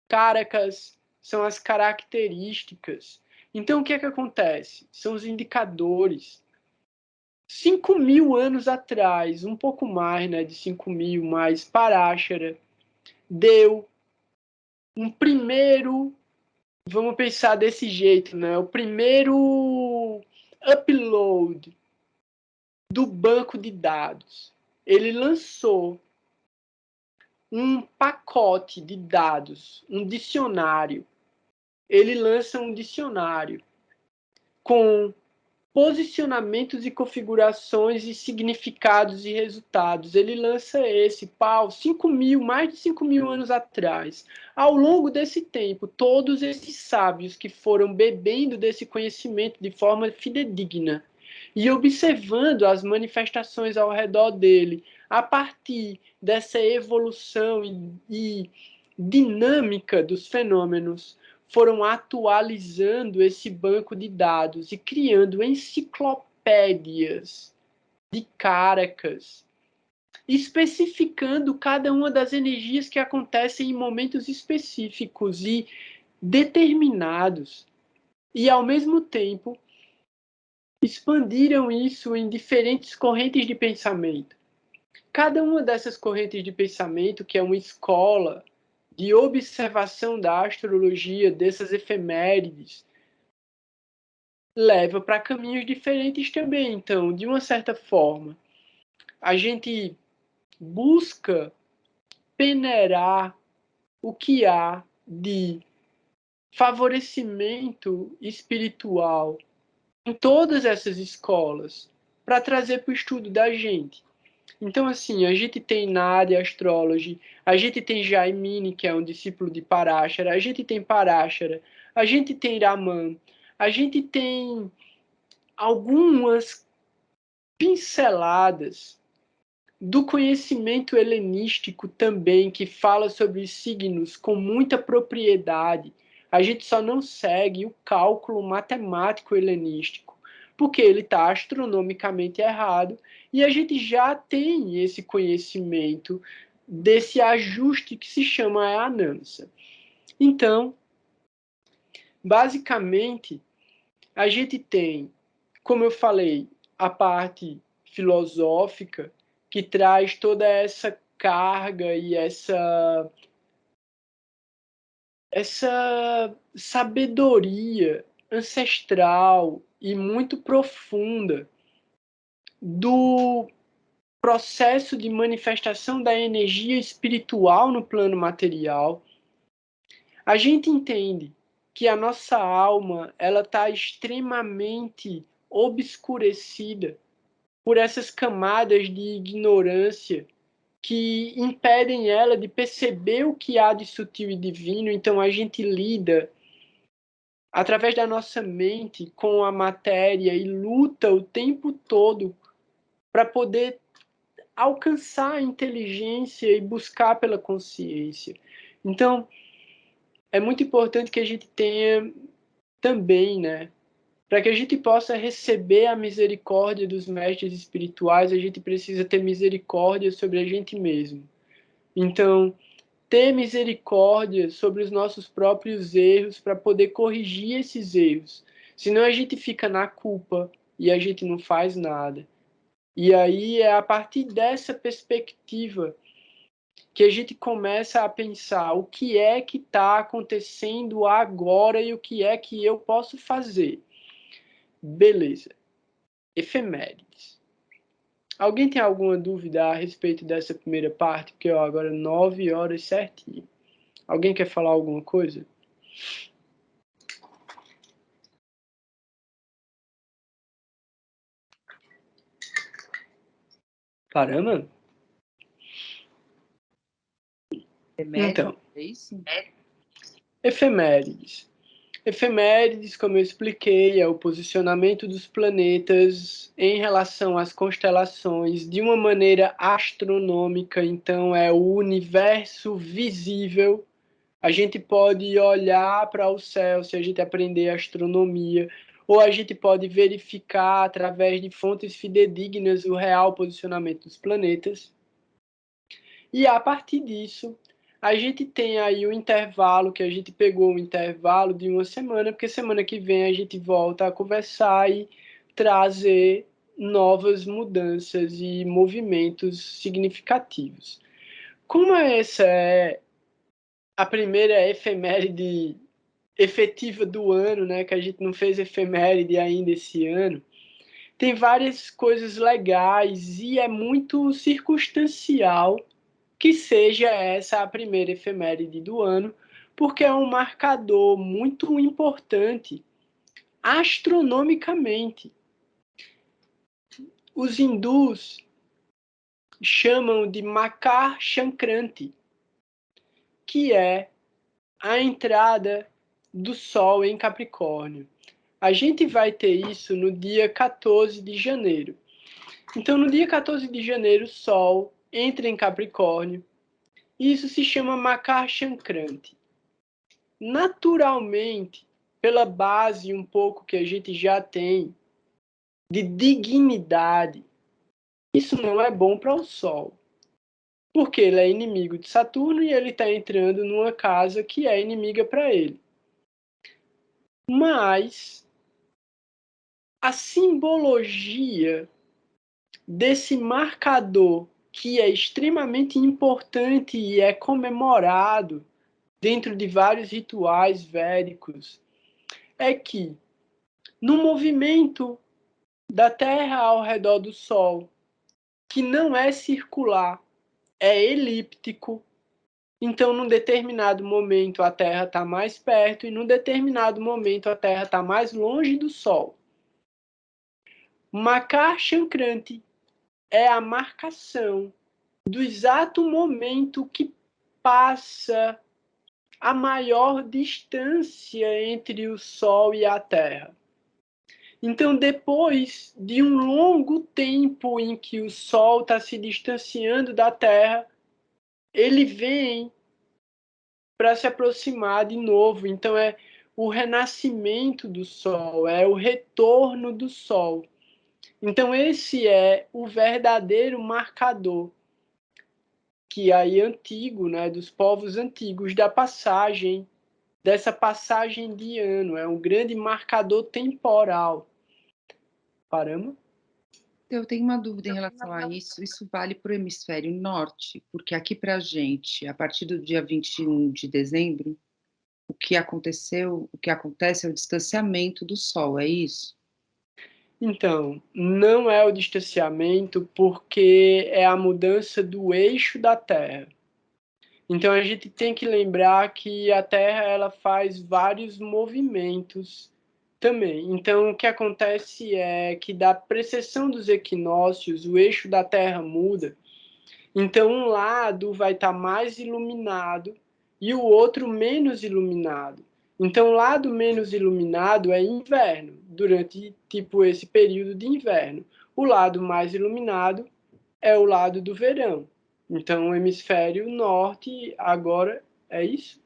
Speaker 1: Carakas são as características. Então, o que é que acontece? São os indicadores. 5.000 anos atrás, um pouco mais, né, de 5.000, mais Parashara deu um primeiro, vamos pensar desse jeito, né, o primeiro upload do banco de dados. Ele lançou um pacote de dados, um dicionário. Ele lança um dicionário com posicionamentos e configurações e significados e resultados. Ele lança esse pau 5.000, mais de 5.000 anos atrás. Ao longo desse tempo, todos esses sábios que foram bebendo desse conhecimento de forma fidedigna e observando as manifestações ao redor dele, a partir dessa evolução e dinâmica dos fenômenos, foram atualizando esse banco de dados e criando enciclopédias de carakas, especificando cada uma das energias que acontecem em momentos específicos e determinados. E, ao mesmo tempo, expandiram isso em diferentes correntes de pensamento. Cada uma dessas correntes de pensamento, que é uma escola de observação da astrologia, dessas efemérides, leva para caminhos diferentes também. Então, de uma certa forma, a gente busca peneirar o que há de favorecimento espiritual em todas essas escolas para trazer para o estudo da gente. Então, assim, a gente tem Nadia Astrology, a gente tem Jaimini, que é um discípulo de Parashara, a gente tem Parashara, a gente tem Raman, a gente tem algumas pinceladas do conhecimento helenístico também, que fala sobre os signos com muita propriedade. A gente só não segue o cálculo matemático helenístico, porque ele está astronomicamente errado, e a gente já tem esse conhecimento desse ajuste que se chama Anansa. Então, basicamente, a gente tem, como eu falei, a parte filosófica, que traz toda essa carga e essa sabedoria ancestral e muito profunda do processo de manifestação da energia espiritual no plano material. A gente entende que a nossa alma ela está extremamente obscurecida por essas camadas de ignorância que impedem ela de perceber o que há de sutil e divino. Então a gente lida através da nossa mente com a matéria e luta o tempo todo para poder alcançar a inteligência e buscar pela consciência. Então é muito importante que a gente tenha também, né, para que a gente possa receber a misericórdia dos mestres espirituais, a gente precisa ter misericórdia sobre a gente mesmo. Então, ter misericórdia sobre os nossos próprios erros para poder corrigir esses erros. Senão a gente fica na culpa e a gente não faz nada. E aí é a partir dessa perspectiva que a gente começa a pensar o que é que está acontecendo agora e o que é que eu posso fazer. Beleza. Efemérides. Alguém tem alguma dúvida a respeito dessa primeira parte? Porque ó, agora 9 horas certinho. Alguém quer falar alguma coisa? Caramba. Então,
Speaker 2: É isso?
Speaker 1: efemérides. Efemérides, como eu expliquei, é o posicionamento dos planetas em relação às constelações de uma maneira astronômica. Então, é o universo visível. A gente pode olhar para o céu se a gente aprender astronomia, ou a gente pode verificar através de fontes fidedignas o real posicionamento dos planetas. E a partir disso, a gente tem aí o intervalo, que a gente pegou o intervalo de uma semana, porque semana que vem a gente volta a conversar e trazer novas mudanças e movimentos significativos. Como essa é a primeira efeméride efetiva do ano, né, que a gente não fez efeméride ainda esse ano, tem várias coisas legais e é muito circunstancial que seja essa a primeira efeméride do ano, porque é um marcador muito importante astronomicamente. Os hindus chamam de Makar Sankranti, que é a entrada do Sol em Capricórnio. A gente vai ter isso no dia 14 de janeiro. Então, no dia 14 de janeiro, o Sol entra em Capricórnio. E isso se chama Makar Sankranti. Naturalmente, pela base um pouco que a gente já tem de dignidade, isso não é bom para o Sol. Porque ele é inimigo de Saturno e ele está entrando numa casa que é inimiga para ele. Mas a simbologia desse marcador que é extremamente importante e é comemorado dentro de vários rituais védicos é que no movimento da Terra ao redor do Sol, que não é circular, é elíptico, então num determinado momento a Terra está mais perto e num determinado momento a Terra está mais longe do Sol. Makar Sankranti é a marcação do exato momento que passa a maior distância entre o Sol e a Terra. Então, depois de um longo tempo em que o Sol está se distanciando da Terra, ele vem para se aproximar de novo. Então, é o renascimento do Sol, é o retorno do Sol. Então, esse é o verdadeiro marcador, que aí é antigo, né, dos povos antigos, dessa passagem de ano. É um grande marcador temporal. Paramos?
Speaker 2: Eu tenho uma dúvida em relação a isso. Isso vale para o hemisfério norte, porque aqui para a gente, a partir do dia 21 de dezembro, o que acontece é o distanciamento do Sol, é isso?
Speaker 1: Então, não é o distanciamento porque é a mudança do eixo da Terra. Então a gente tem que lembrar que a Terra ela faz vários movimentos também. Então o que acontece é que da precessão dos equinócios, o eixo da Terra muda. Então um lado vai estar mais iluminado e o outro menos iluminado. Então o lado menos iluminado é inverno, durante tipo esse período de inverno. O lado mais iluminado é o lado do verão. Então, o hemisfério norte agora é isso?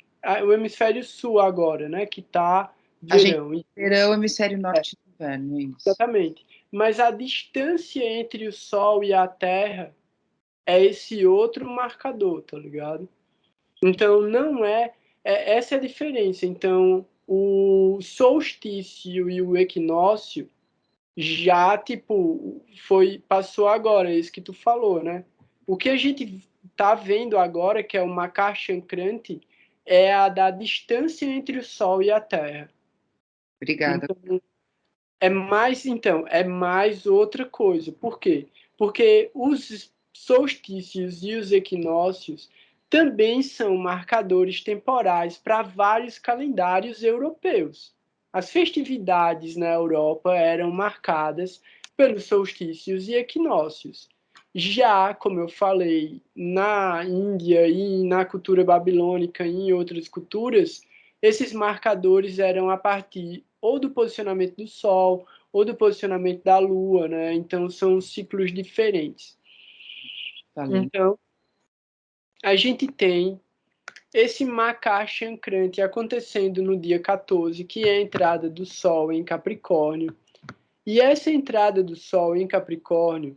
Speaker 1: O hemisfério sul agora, né? Que está
Speaker 2: A gente
Speaker 1: verão.
Speaker 2: verão, hemisfério norte e inverno, é isso.
Speaker 1: Exatamente. Mas a distância entre o Sol e a Terra é esse outro marcador, tá ligado? Então, não essa é a diferença. Então, o solstício e o equinócio já, tipo, passou agora, isso que tu falou, né? O que a gente tá vendo agora, que é o Makar Chankrantī, é a da distância entre o Sol e a Terra.
Speaker 2: Obrigada.
Speaker 1: Então, é mais outra coisa. Por quê? Porque os solstícios e os equinócios também são marcadores temporais para vários calendários europeus. As festividades na Europa eram marcadas pelos solstícios e equinócios. Já, como eu falei, na Índia e na cultura babilônica e em outras culturas, esses marcadores eram a partir ou do posicionamento do Sol ou do posicionamento da Lua, né? Então são ciclos diferentes.
Speaker 2: Valeu.
Speaker 1: Então a gente tem esse Makar Chankrantī acontecendo no dia 14, que é a entrada do Sol em Capricórnio. E essa entrada do Sol em Capricórnio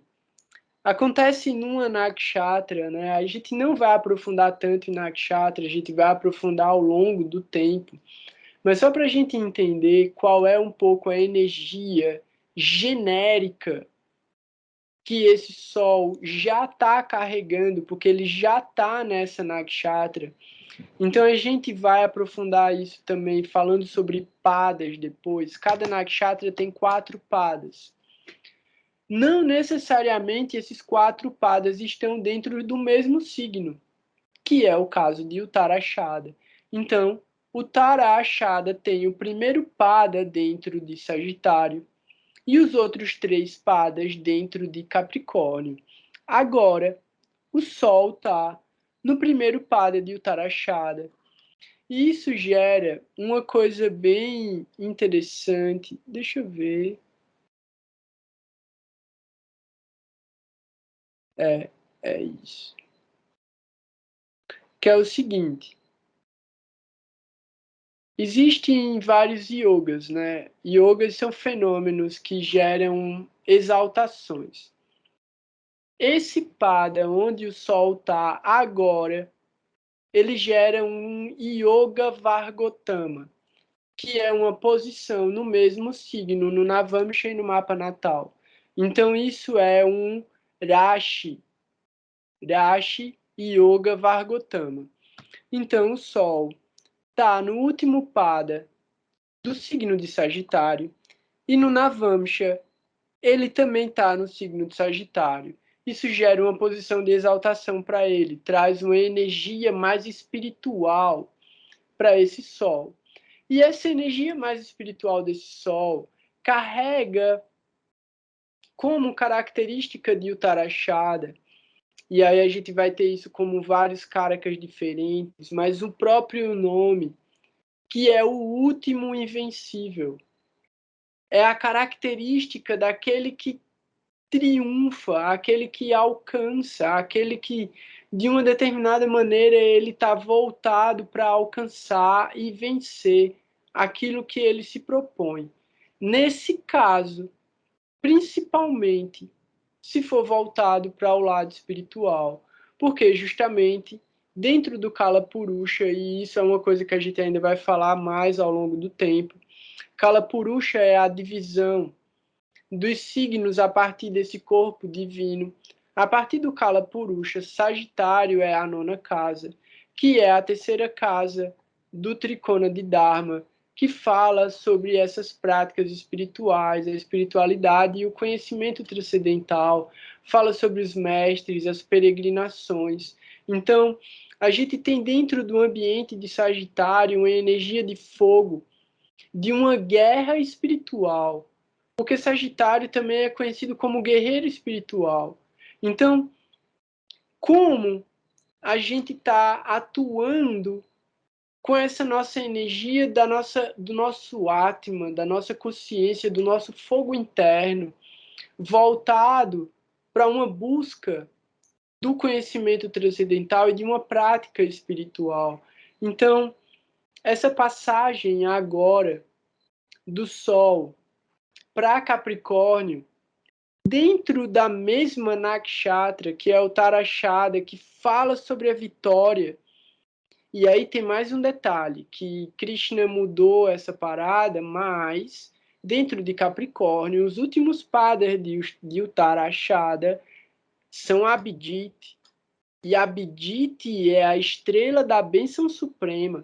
Speaker 1: acontece numa nakshatra, né? A gente não vai aprofundar tanto em nakshatra, a gente vai aprofundar ao longo do tempo. Mas só para a gente entender qual é um pouco a energia genérica que esse Sol já está carregando, porque ele já está nessa nakshatra. Então a gente vai aprofundar isso também falando sobre padas depois. Cada nakshatra tem 4 padas. Não necessariamente esses 4 padas estão dentro do mesmo signo, que é o caso de Uttarashada. Então, Uttarashada tem o primeiro pada dentro de Sagitário e os outros 3 padas dentro de Capricórnio. Agora, o Sol está no primeiro pada de Uttarashada. E isso gera uma coisa bem interessante. Deixa eu ver. É isso. Que é o seguinte. Existem vários yogas, né? Yogas são fenômenos que geram exaltações. Esse pada onde o Sol está agora, ele gera um Yoga Vargotama, que é uma posição no mesmo signo, no Navamsha e no mapa natal. Então isso é um Rashi Yoga Vargotama. Então o Sol está no último pada do signo de Sagitário e no Navamsha ele também está no signo de Sagitário. Isso gera uma posição de exaltação para ele, traz uma energia mais espiritual para esse Sol. E essa energia mais espiritual desse Sol carrega como característica de Uttarashada, e aí a gente vai ter isso como vários carakas diferentes, mas o próprio nome, que é o último invencível, é a característica daquele que triunfa, aquele que alcança, aquele que, de uma determinada maneira, ele está voltado para alcançar e vencer aquilo que ele se propõe. Nesse caso, principalmente, se for voltado para o lado espiritual, porque justamente dentro do Kala Purusha, e isso é uma coisa que a gente ainda vai falar mais ao longo do tempo, Kala Purusha é a divisão dos signos a partir desse corpo divino. A partir do Kala Purusha, Sagitário é a 9ª casa, que é a 3ª casa do Trikona de Dharma, que fala sobre essas práticas espirituais, a espiritualidade e o conhecimento transcendental, fala sobre os mestres, as peregrinações. Então, a gente tem dentro do ambiente de Sagitário uma energia de fogo, de uma guerra espiritual, porque Sagitário também é conhecido como guerreiro espiritual. Então, como a gente está atuando com essa nossa energia do nosso Atma, da nossa consciência, do nosso fogo interno, voltado para uma busca do conhecimento transcendental e de uma prática espiritual. Então, essa passagem agora do Sol para Capricórnio, dentro da mesma Nakshatra, que é o Uttarashada, que fala sobre a vitória. E aí tem mais um detalhe, que Krishna mudou essa parada, mas dentro de Capricórnio, os últimos padas de Uttarashada são Abhijit. E Abhijit é a estrela da bênção suprema.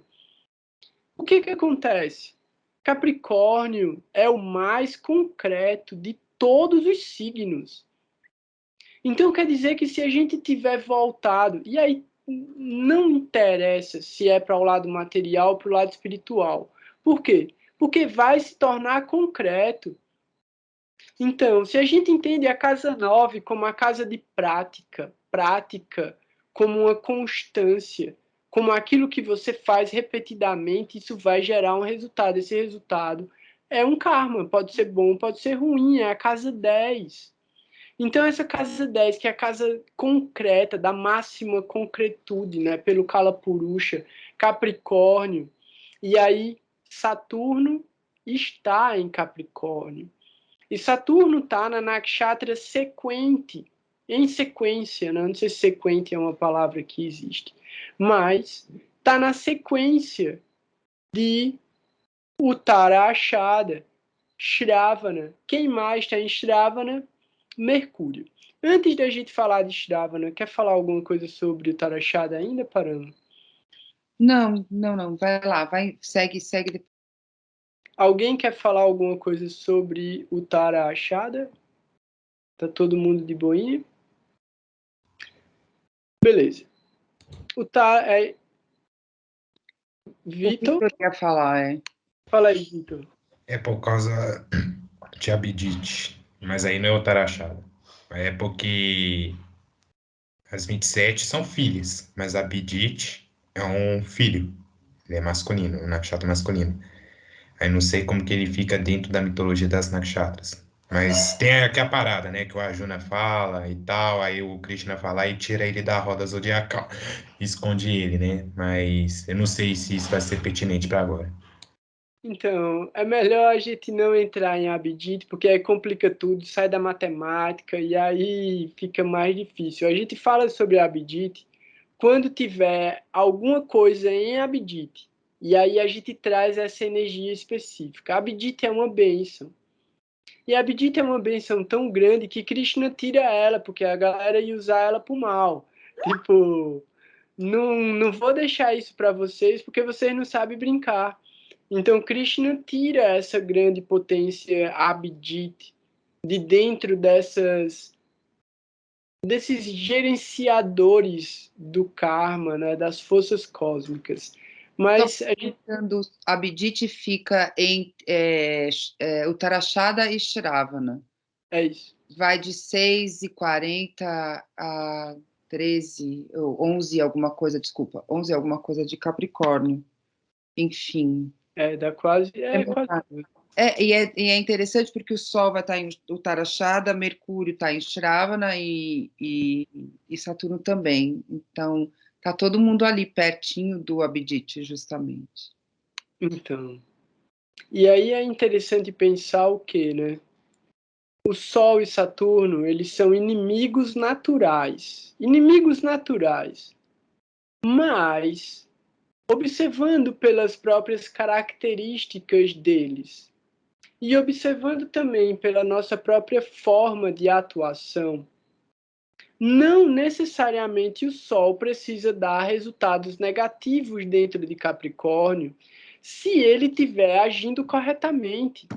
Speaker 1: O que acontece? Capricórnio é o mais concreto de todos os signos. Então quer dizer que se a gente tiver voltado, e aí não interessa se é para o lado material ou para o lado espiritual. Por quê? Porque vai se tornar concreto. Então, se a gente entende a casa 9 como a casa de prática como uma constância, como aquilo que você faz repetidamente, isso vai gerar um resultado. Esse resultado é um karma, pode ser bom, pode ser ruim, é a casa 10. Então, essa casa 10, que é a casa concreta, da máxima concretude, né, pelo Kala Purusha, Capricórnio, e aí Saturno está em Capricórnio. E Saturno está na nakshatra sequente, em sequência, né? Não sei se sequente é uma palavra que existe, mas está na sequência de Uttarashada, Shravana. Quem mais está em Shravana? Mercúrio. Antes da gente falar de Shravana, quer falar alguma coisa sobre Uttarashada ainda, Parano?
Speaker 2: Não, vai lá, segue.
Speaker 1: Alguém quer falar alguma coisa sobre Uttarashada? Tá todo mundo de boinha? Beleza. Vitor?
Speaker 2: O que eu ia falar
Speaker 1: Fala aí, Vitor.
Speaker 3: É por causa de Abhijit, mas aí não é Uttarashada. É porque as 27 são filhas, mas Abhijit é um filho. Ele é masculino, um nakshatra masculino. Aí não sei como que ele fica dentro da mitologia das nakshatras. Mas tem aqui a parada, né? Que o Arjuna fala e tal, aí o Krishna fala e tira ele da roda zodiacal, esconde ele, né? Mas eu não sei se isso vai ser pertinente para agora.
Speaker 1: Então, é melhor a gente não entrar em Abhijit, porque aí complica tudo, sai da matemática e aí fica mais difícil. A gente fala sobre Abhijit quando tiver alguma coisa em Abhijit, e aí a gente traz essa energia específica. Abhijit é uma bênção. E Abhijit é uma bênção tão grande que Krishna tira ela, porque a galera ia usar ela pro mal. Tipo, não vou deixar isso para vocês, porque vocês não sabem brincar. Então, Krishna tira essa grande potência Abhijit de dentro desses gerenciadores do karma, né, das forças cósmicas. Mas a gente...
Speaker 2: Abhijit fica em Uttarashada e Shravana.
Speaker 1: É isso.
Speaker 2: vai de 6h40 a 13, ou 11 alguma coisa, desculpa, 11 alguma coisa de Capricórnio. Enfim.
Speaker 1: Dá quase. Quase.
Speaker 2: E é interessante porque o Sol vai estar em Uttarashada, Mercúrio está em Shravana e Saturno também. Então, tá todo mundo ali pertinho do Abhijit, justamente.
Speaker 1: Então. E aí é interessante pensar o quê, né? O Sol e Saturno, eles são inimigos naturais. Inimigos naturais. Mas, observando pelas próprias características deles, e observando também pela nossa própria forma de atuação, não necessariamente o Sol precisa dar resultados negativos dentro de Capricórnio se ele estiver agindo corretamente.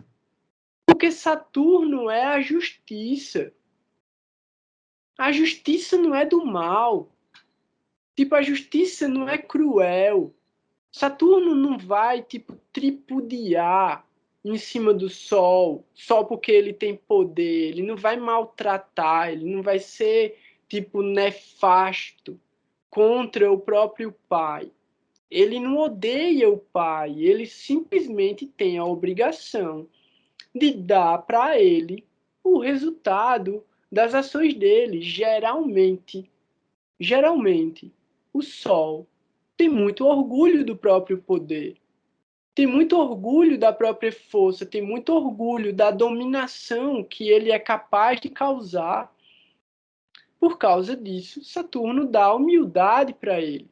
Speaker 1: Porque Saturno é a justiça. A justiça não é do mal. Tipo, a justiça não é cruel. Saturno não vai, tipo, tripudiar em cima do Sol, só porque ele tem poder. Ele não vai maltratar, ele não vai ser, tipo, nefasto contra o próprio pai. Ele não odeia o pai, ele simplesmente tem a obrigação de dar para ele o resultado das ações dele. Geralmente, o Sol tem muito orgulho do próprio poder, tem muito orgulho da própria força, tem muito orgulho da dominação que ele é capaz de causar. Por causa disso, Saturno dá humildade para ele.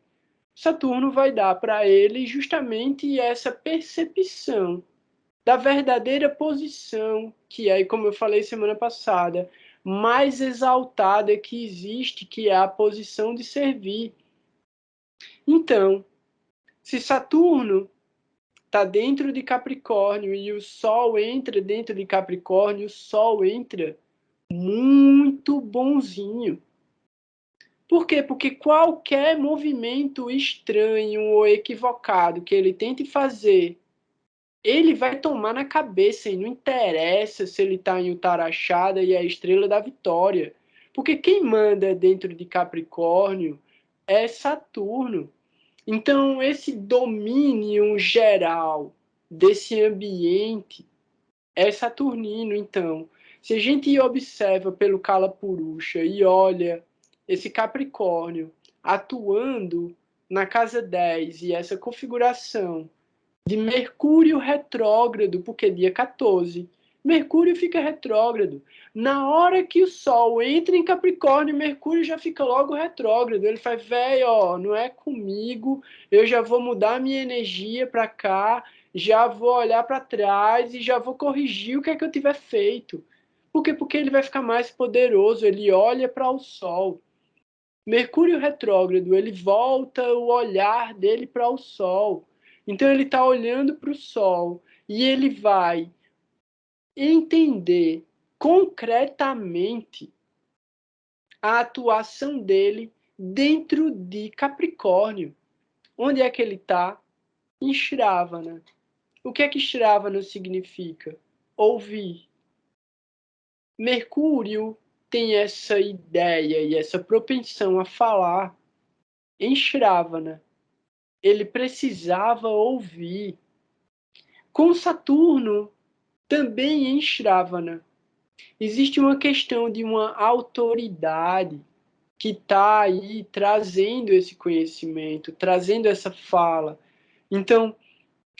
Speaker 1: Saturno vai dar para ele justamente essa percepção da verdadeira posição, que é, como eu falei semana passada, mais exaltada que existe, que é a posição de servir. Então, se Saturno está dentro de Capricórnio e o Sol entra dentro de Capricórnio, o Sol entra muito bonzinho. Por quê? Porque qualquer movimento estranho ou equivocado que ele tente fazer, ele vai tomar na cabeça e não interessa se ele está em Uttarashada e é a estrela da vitória. Porque quem manda dentro de Capricórnio é Saturno. Então, esse domínio geral desse ambiente é saturnino. Então, se a gente observa pelo Kalapurusha e olha esse Capricórnio atuando na casa 10 e essa configuração de Mercúrio retrógrado, porque dia 14, Mercúrio fica retrógrado. Na hora que o Sol entra em Capricórnio, Mercúrio já fica logo retrógrado. Ele faz, velho, ó, não é comigo, eu já vou mudar minha energia para cá, já vou olhar para trás e já vou corrigir o que é que eu tiver feito. Por quê? Porque ele vai ficar mais poderoso, ele olha para o Sol. Mercúrio retrógrado, ele volta o olhar dele para o Sol. Então ele está olhando para o Sol e ele vai entender concretamente a atuação dele dentro de Capricórnio. Onde é que ele está? Em Shravana. O que é que Shravana significa? Ouvir. Mercúrio tem essa ideia e essa propensão a falar em Shravana. Ele precisava ouvir. Com Saturno, também em Shravana, existe uma questão de uma autoridade que está aí trazendo esse conhecimento, trazendo essa fala. Então,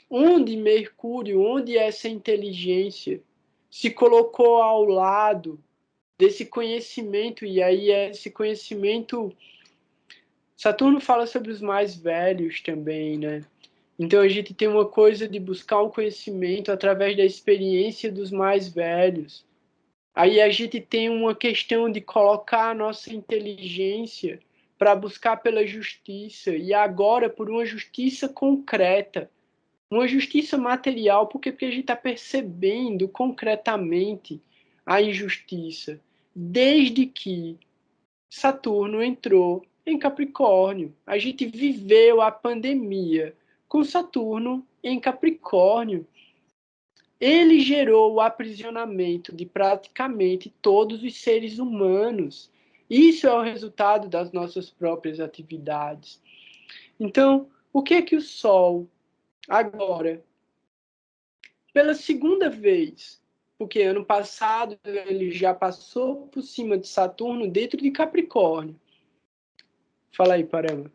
Speaker 1: onde Mercúrio, onde essa inteligência se colocou ao lado desse conhecimento, e aí esse conhecimento, Saturno fala sobre os mais velhos também, né? Então a gente tem uma coisa de buscar o conhecimento através da experiência dos mais velhos. Aí a gente tem uma questão de colocar a nossa inteligência para buscar pela justiça, e agora por uma justiça concreta, uma justiça material, porque a gente está percebendo concretamente a injustiça, desde que Saturno entrou em Capricórnio. A gente viveu a pandemia com Saturno em Capricórnio. ele gerou o aprisionamento de praticamente todos os seres humanos. Isso é o resultado das nossas próprias atividades. Então, o que é que o Sol, agora, pela segunda vez, porque ano passado ele já passou por cima de Saturno dentro de Capricórnio. Fala aí, Parama.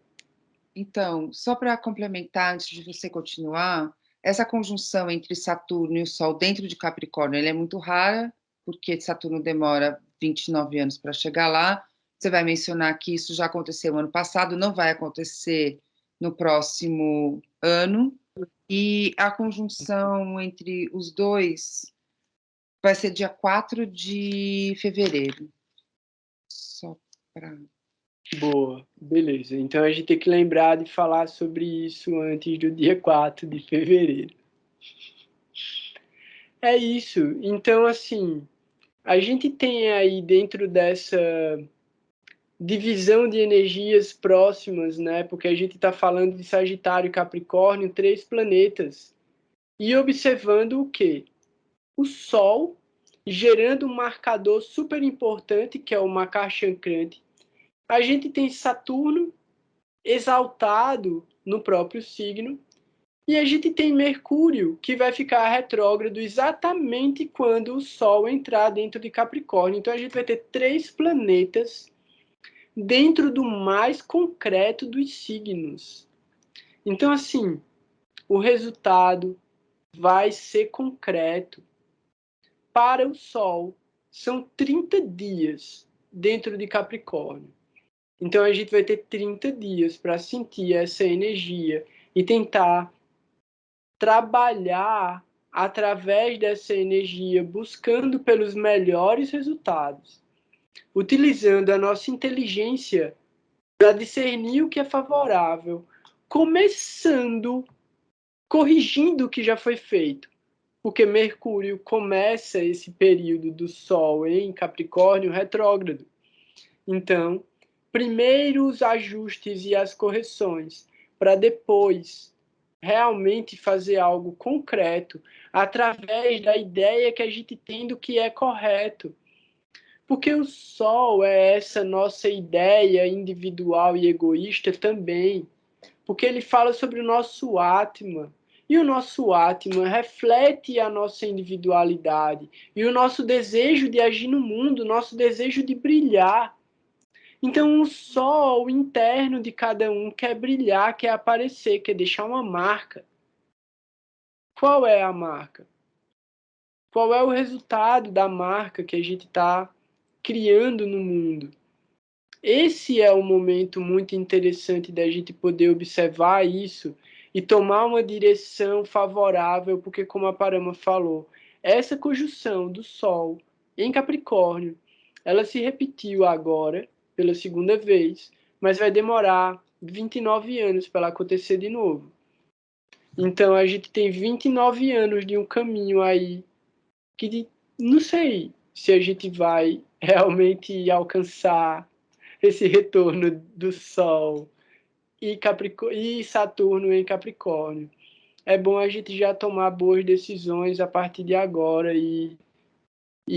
Speaker 2: Então, só para complementar, antes de você continuar, essa conjunção entre Saturno e o Sol dentro de Capricórnio, ela é muito rara, porque Saturno demora 29 anos para chegar lá. Você vai mencionar que isso já aconteceu ano passado, não vai acontecer no próximo ano. E a conjunção entre os dois vai ser dia 4 de fevereiro. Só para...
Speaker 1: Boa, beleza. Então a gente tem que lembrar de falar sobre isso antes do dia 4 de fevereiro. É isso. Então, assim, a gente tem aí dentro dessa divisão de energias próximas, né? Porque a gente está falando de Sagitário e Capricórnio, 3 planetas. E observando o quê? O Sol gerando um marcador super importante, que é o Makar Chankrati. A gente tem Saturno exaltado no próprio signo, e a gente tem Mercúrio, que vai ficar retrógrado exatamente quando o Sol entrar dentro de Capricórnio. Então a gente vai ter 3 planetas dentro do mais concreto dos signos. Então, assim, o resultado vai ser concreto. Para o Sol, são 30 dias dentro de Capricórnio. Então, a gente vai ter 30 dias para sentir essa energia e tentar trabalhar através dessa energia, buscando pelos melhores resultados, utilizando a nossa inteligência para discernir o que é favorável, começando, corrigindo o que já foi feito, porque Mercúrio começa esse período do Sol em Capricórnio retrógrado. Então, primeiro os ajustes e as correções, para depois realmente fazer algo concreto através da ideia que a gente tem do que é correto. Porque o Sol é essa nossa ideia individual e egoísta também. Porque ele fala sobre o nosso Atma. E o nosso Atma reflete a nossa individualidade. E o nosso desejo de agir no mundo, o nosso desejo de brilhar. Então o Sol interno de cada um quer brilhar, quer aparecer, quer deixar uma marca. Qual é a marca? Qual é o resultado da marca que a gente está criando no mundo? Esse é um momento muito interessante da gente poder observar isso e tomar uma direção favorável, porque como a Parama falou, essa conjunção do Sol em Capricórnio, ela se repetiu agora, pela segunda vez, mas vai demorar 29 anos para ela acontecer de novo. Então a gente tem 29 anos de um caminho aí que não sei se a gente vai realmente alcançar esse retorno do Sol e Saturno em Capricórnio. É bom a gente já tomar boas decisões a partir de agora e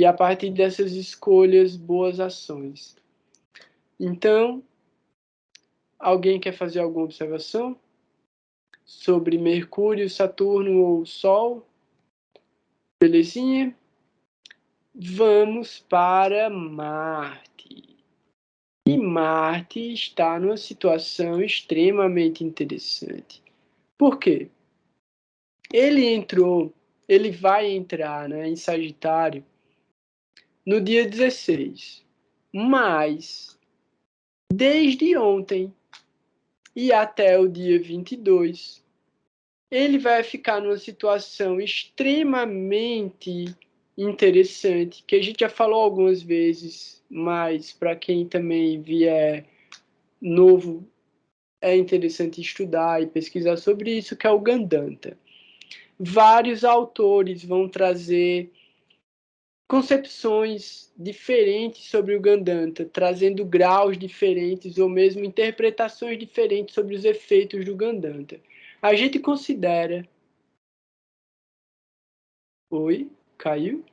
Speaker 1: a partir dessas escolhas, boas ações. Então, alguém quer fazer alguma observação sobre Mercúrio, Saturno ou Sol? Belezinha? Vamos para Marte. E Marte está numa situação extremamente interessante. Por quê? Ele vai entrar, né, em Sagitário no dia 16. Mas, desde ontem e até o dia 22, ele vai ficar numa situação extremamente interessante, que a gente já falou algumas vezes, mas para quem também vier novo, é interessante estudar e pesquisar sobre isso, que é o Gandanta. Vários autores vão trazer concepções diferentes sobre o Gandanta, trazendo graus diferentes ou mesmo interpretações diferentes sobre os efeitos do Gandanta. A gente considera Oi, caiu?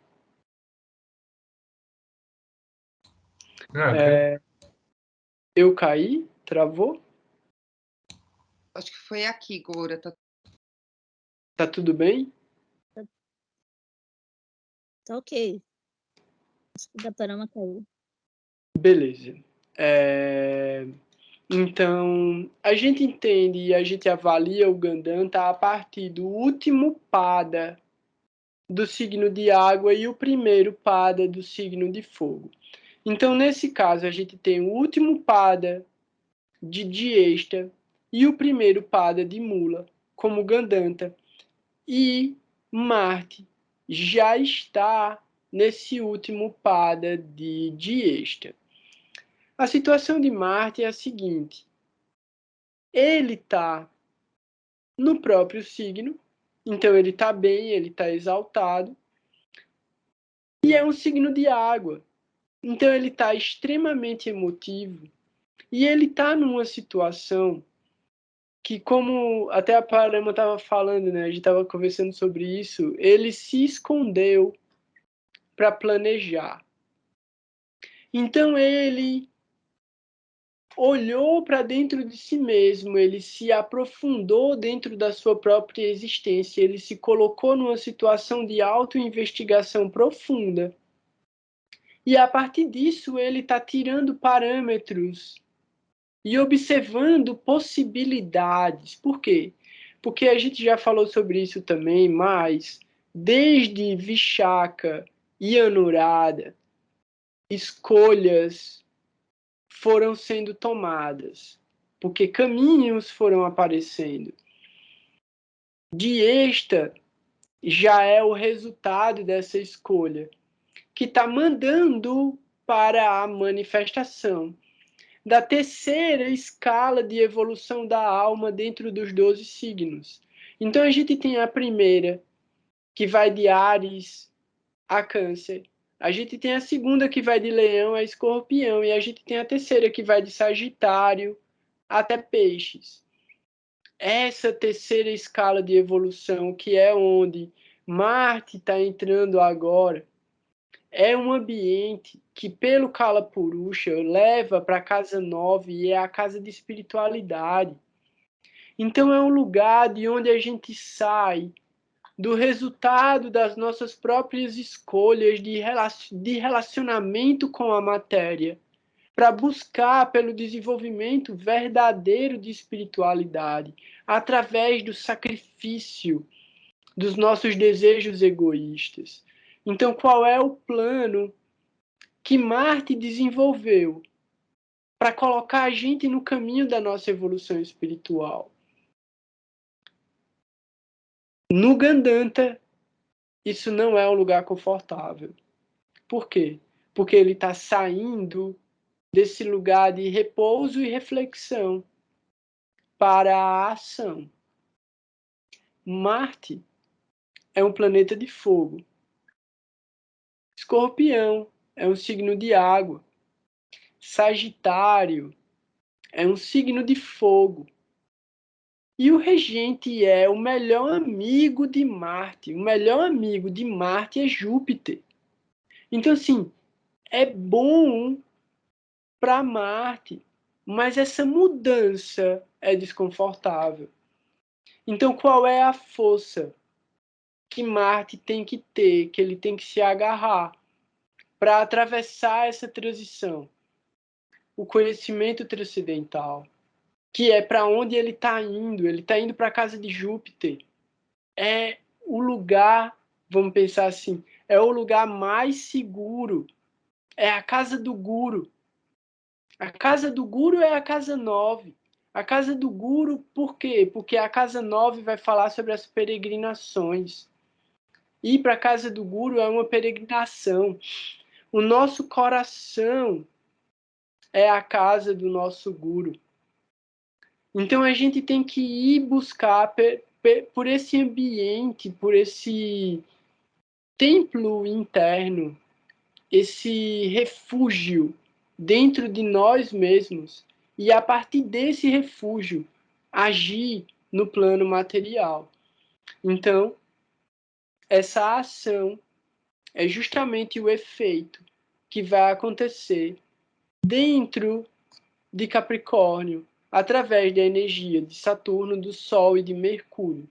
Speaker 1: Eu caí? Travou?
Speaker 2: Acho que foi aqui, Gora.
Speaker 1: Tá tudo bem?
Speaker 4: Tá ok. Acho que da Parama caiu.
Speaker 1: Beleza. Então, a gente entende e a gente avalia o Gandanta a partir do último pada do signo de água e o primeiro pada do signo de fogo. Então, nesse caso, a gente tem o último pada de Diesta e o primeiro pada de Mula, como Gandanta. E Marte já está nesse último pada de Diesta. A situação de Marte é a seguinte: ele está no próprio signo, então ele está bem, ele está exaltado, e é um signo de água, então ele está extremamente emotivo, e ele está numa situação que, como até a Parama estava falando, né, a gente estava conversando sobre isso, ele se escondeu para planejar. Então ele olhou para dentro de si mesmo, ele se aprofundou dentro da sua própria existência, ele se colocou numa situação de autoinvestigação profunda. E a partir disso, ele está tirando parâmetros e observando possibilidades. Por quê? Porque a gente já falou sobre isso também, mas desde Vishaka e Anuradha, escolhas foram sendo tomadas, porque caminhos foram aparecendo. Diesta já é o resultado dessa escolha, que está mandando para a manifestação da terceira escala de evolução da alma dentro dos 12 signos. Então a gente tem a primeira, que vai de Áries a Câncer. A gente tem a segunda, que vai de Leão a Escorpião. E a gente tem a terceira, que vai de Sagitário até Peixes. Essa terceira escala de evolução, que é onde Marte está entrando agora, é um ambiente que, pelo Kala Purusha, leva para a casa 9 e é a casa de espiritualidade. Então é um lugar de onde a gente sai do resultado das nossas próprias escolhas de relacionamento com a matéria, para buscar pelo desenvolvimento verdadeiro de espiritualidade, através do sacrifício dos nossos desejos egoístas. Então, qual é o plano que Marte desenvolveu para colocar a gente no caminho da nossa evolução espiritual? No Gandanta, isso não é um lugar confortável. Por quê? Porque ele está saindo desse lugar de repouso e reflexão para a ação. Marte é um planeta de fogo. Escorpião é um signo de água. Sagitário é um signo de fogo. E o regente é o melhor amigo de Marte. O melhor amigo de Marte é Júpiter. Então, assim, é bom para Marte, mas essa mudança é desconfortável. Então, qual é a força que Marte tem que ter, que ele tem que se agarrar para atravessar essa transição? O conhecimento transcendental, que é para onde ele está indo para a casa de Júpiter. É o lugar, vamos pensar assim, é o lugar mais seguro, é a casa do Guru. A casa do Guru é a casa 9. A casa do Guru, por quê? Porque a casa 9 vai falar sobre as peregrinações. Ir para a casa do Guru é uma peregrinação. O nosso coração é a casa do nosso Guru. Então a gente tem que ir buscar por esse ambiente, por esse templo interno, esse refúgio dentro de nós mesmos, e a partir desse refúgio agir no plano material. Então essa ação é justamente o efeito que vai acontecer dentro de Capricórnio, através da energia de Saturno, do Sol e de Mercúrio,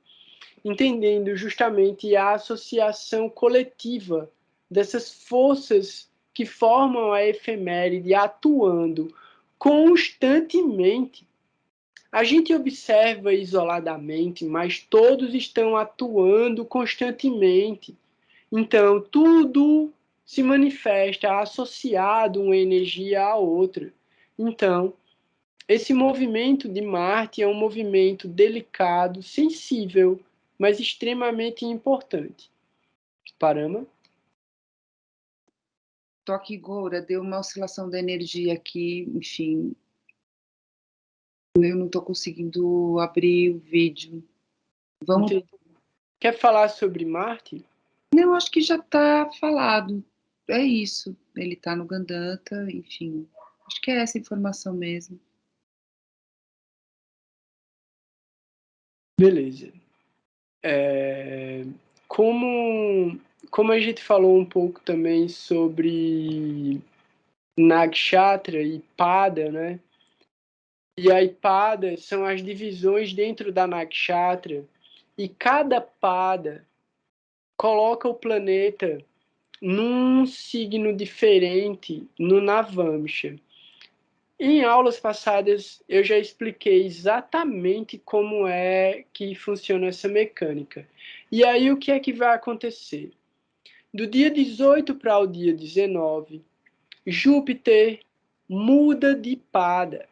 Speaker 1: entendendo justamente a associação coletiva dessas forças que formam a efeméride atuando constantemente. A gente observa isoladamente, mas todos estão atuando constantemente. Então, tudo se manifesta associado uma energia à outra. Então, esse movimento de Marte é um movimento delicado, sensível, mas extremamente importante. Parama?
Speaker 2: Toque Goura, deu uma oscilação da energia aqui, enfim. Eu não estou conseguindo abrir o vídeo. Vamos.
Speaker 1: Entendi. Quer falar sobre Marte?
Speaker 2: Não, acho que já está falado. É isso. Ele está no Gandanta, enfim. Acho que é essa informação mesmo.
Speaker 1: Beleza. Como a gente falou um pouco também sobre Nakshatra e Pada, né? E a Pada são as divisões dentro da Nakshatra, e cada Pada coloca o planeta num signo diferente no Navamsha. Em aulas passadas eu já expliquei exatamente como é que funciona essa mecânica. E aí o que é que vai acontecer? Do dia 18 para o dia 19, Júpiter muda de Pada.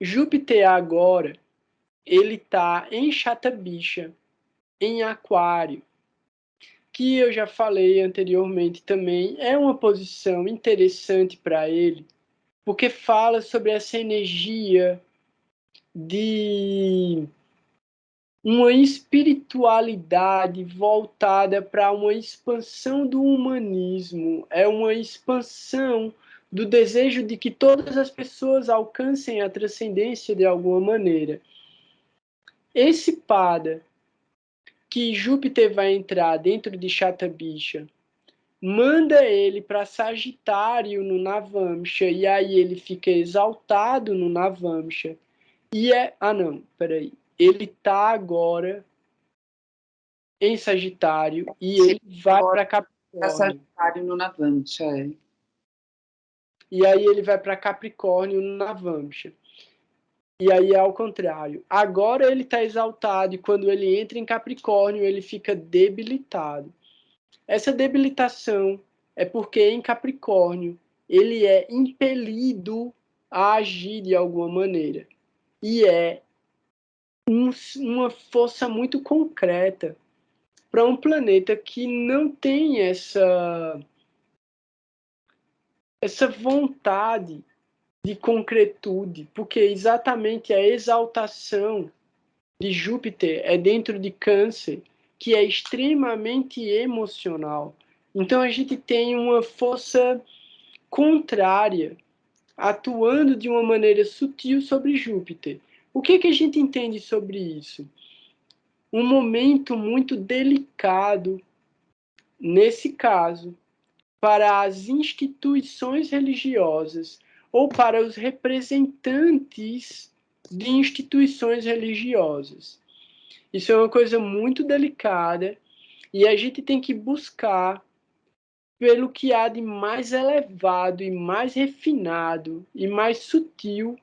Speaker 1: Júpiter agora, ele está em Shatabisha, em Aquário, que eu já falei anteriormente também, é uma posição interessante para ele, porque fala sobre essa energia de uma espiritualidade voltada para uma expansão do humanismo, é uma expansão do desejo de que todas as pessoas alcancem a transcendência de alguma maneira. Esse Pada que Júpiter vai entrar dentro de Shatabisha manda ele para Sagitário no Navamsha, e aí ele fica exaltado no Navamsha. E ele está agora em Sagitário e ele vai para Capricórnio.
Speaker 2: Sagitário no Navamsha, é.
Speaker 1: E aí ele vai para Capricórnio no Navamsha. E aí é ao contrário. Agora ele está exaltado e quando ele entra em Capricórnio ele fica debilitado. Essa debilitação é porque em Capricórnio ele é impelido a agir de alguma maneira. E é uma força muito concreta para um planeta que não tem essa vontade de concretude, porque exatamente a exaltação de Júpiter é dentro de Câncer, que é extremamente emocional. Então a gente tem uma força contrária atuando de uma maneira sutil sobre Júpiter. O que a gente entende sobre isso? Um momento muito delicado, nesse caso, para as instituições religiosas ou para os representantes de instituições religiosas. Isso é uma coisa muito delicada e a gente tem que buscar pelo que há de mais elevado e mais refinado e mais sutil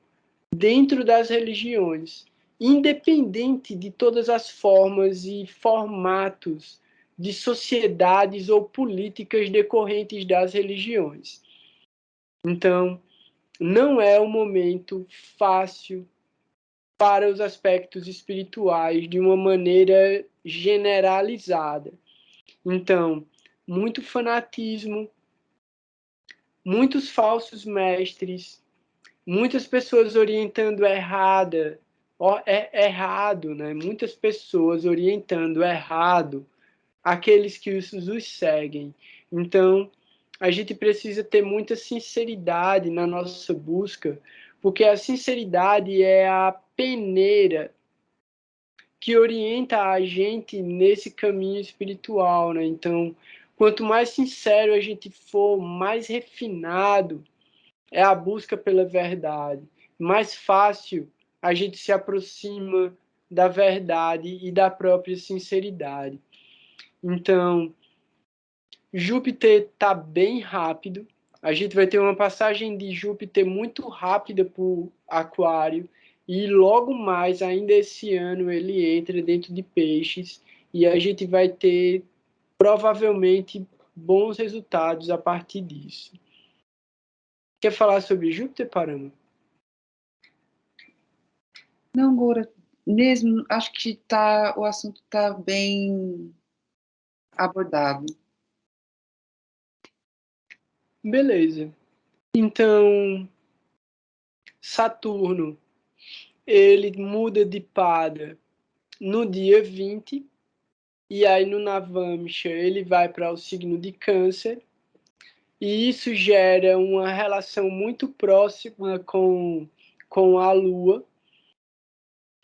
Speaker 1: dentro das religiões, independente de todas as formas e formatos de sociedades ou políticas decorrentes das religiões. Então, não é um momento fácil para os aspectos espirituais de uma maneira generalizada. Então, muito fanatismo, muitos falsos mestres, muitas pessoas orientando errado, né? Muitas pessoas orientando errado aqueles que os seguem. Então, a gente precisa ter muita sinceridade na nossa busca, porque a sinceridade é a peneira que orienta a gente nesse caminho espiritual, né? Então, quanto mais sincero a gente for, mais refinado é a busca pela verdade, mais fácil a gente se aproxima da verdade e da própria sinceridade. Então, Júpiter está bem rápido. A gente vai ter uma passagem de Júpiter muito rápida por Aquário e logo mais, ainda esse ano, ele entra dentro de Peixes e a gente vai ter provavelmente bons resultados a partir disso. Quer falar sobre Júpiter, Parama?
Speaker 2: Não, Gora, mesmo, acho que o assunto está bem abordado.
Speaker 1: Beleza. Então, Saturno, ele muda de pada no dia 20, e aí no Navamsha ele vai para o signo de Câncer, e isso gera uma relação muito próxima com a Lua,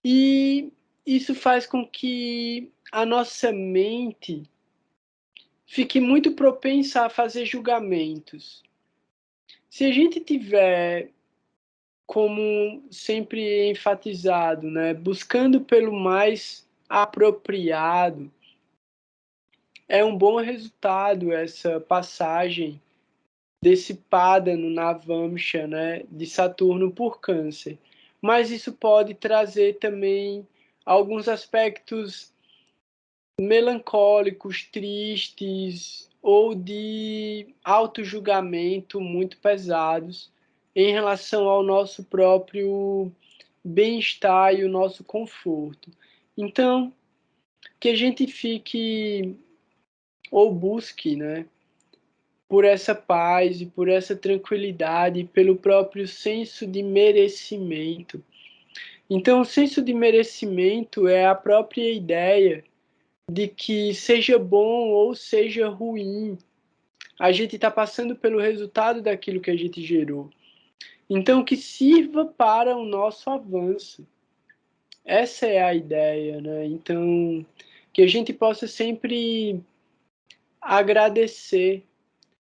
Speaker 1: e isso faz com que a nossa mente fique muito propensa a fazer julgamentos. Se a gente tiver, como sempre enfatizado, né, buscando pelo mais apropriado, é um bom resultado essa passagem desse pada no Navamsha, né, de Saturno por Câncer. Mas isso pode trazer também alguns aspectos melancólicos, tristes ou de auto-julgamento muito pesados em relação ao nosso próprio bem-estar e o nosso conforto. Então, que a gente fique ou busque, né, por essa paz e por essa tranquilidade e pelo próprio senso de merecimento. Então, o senso de merecimento é a própria ideia de que seja bom ou seja ruim, a gente está passando pelo resultado daquilo que a gente gerou. Então, que sirva para o nosso avanço. Essa é a ideia, né? Então, que a gente possa sempre agradecer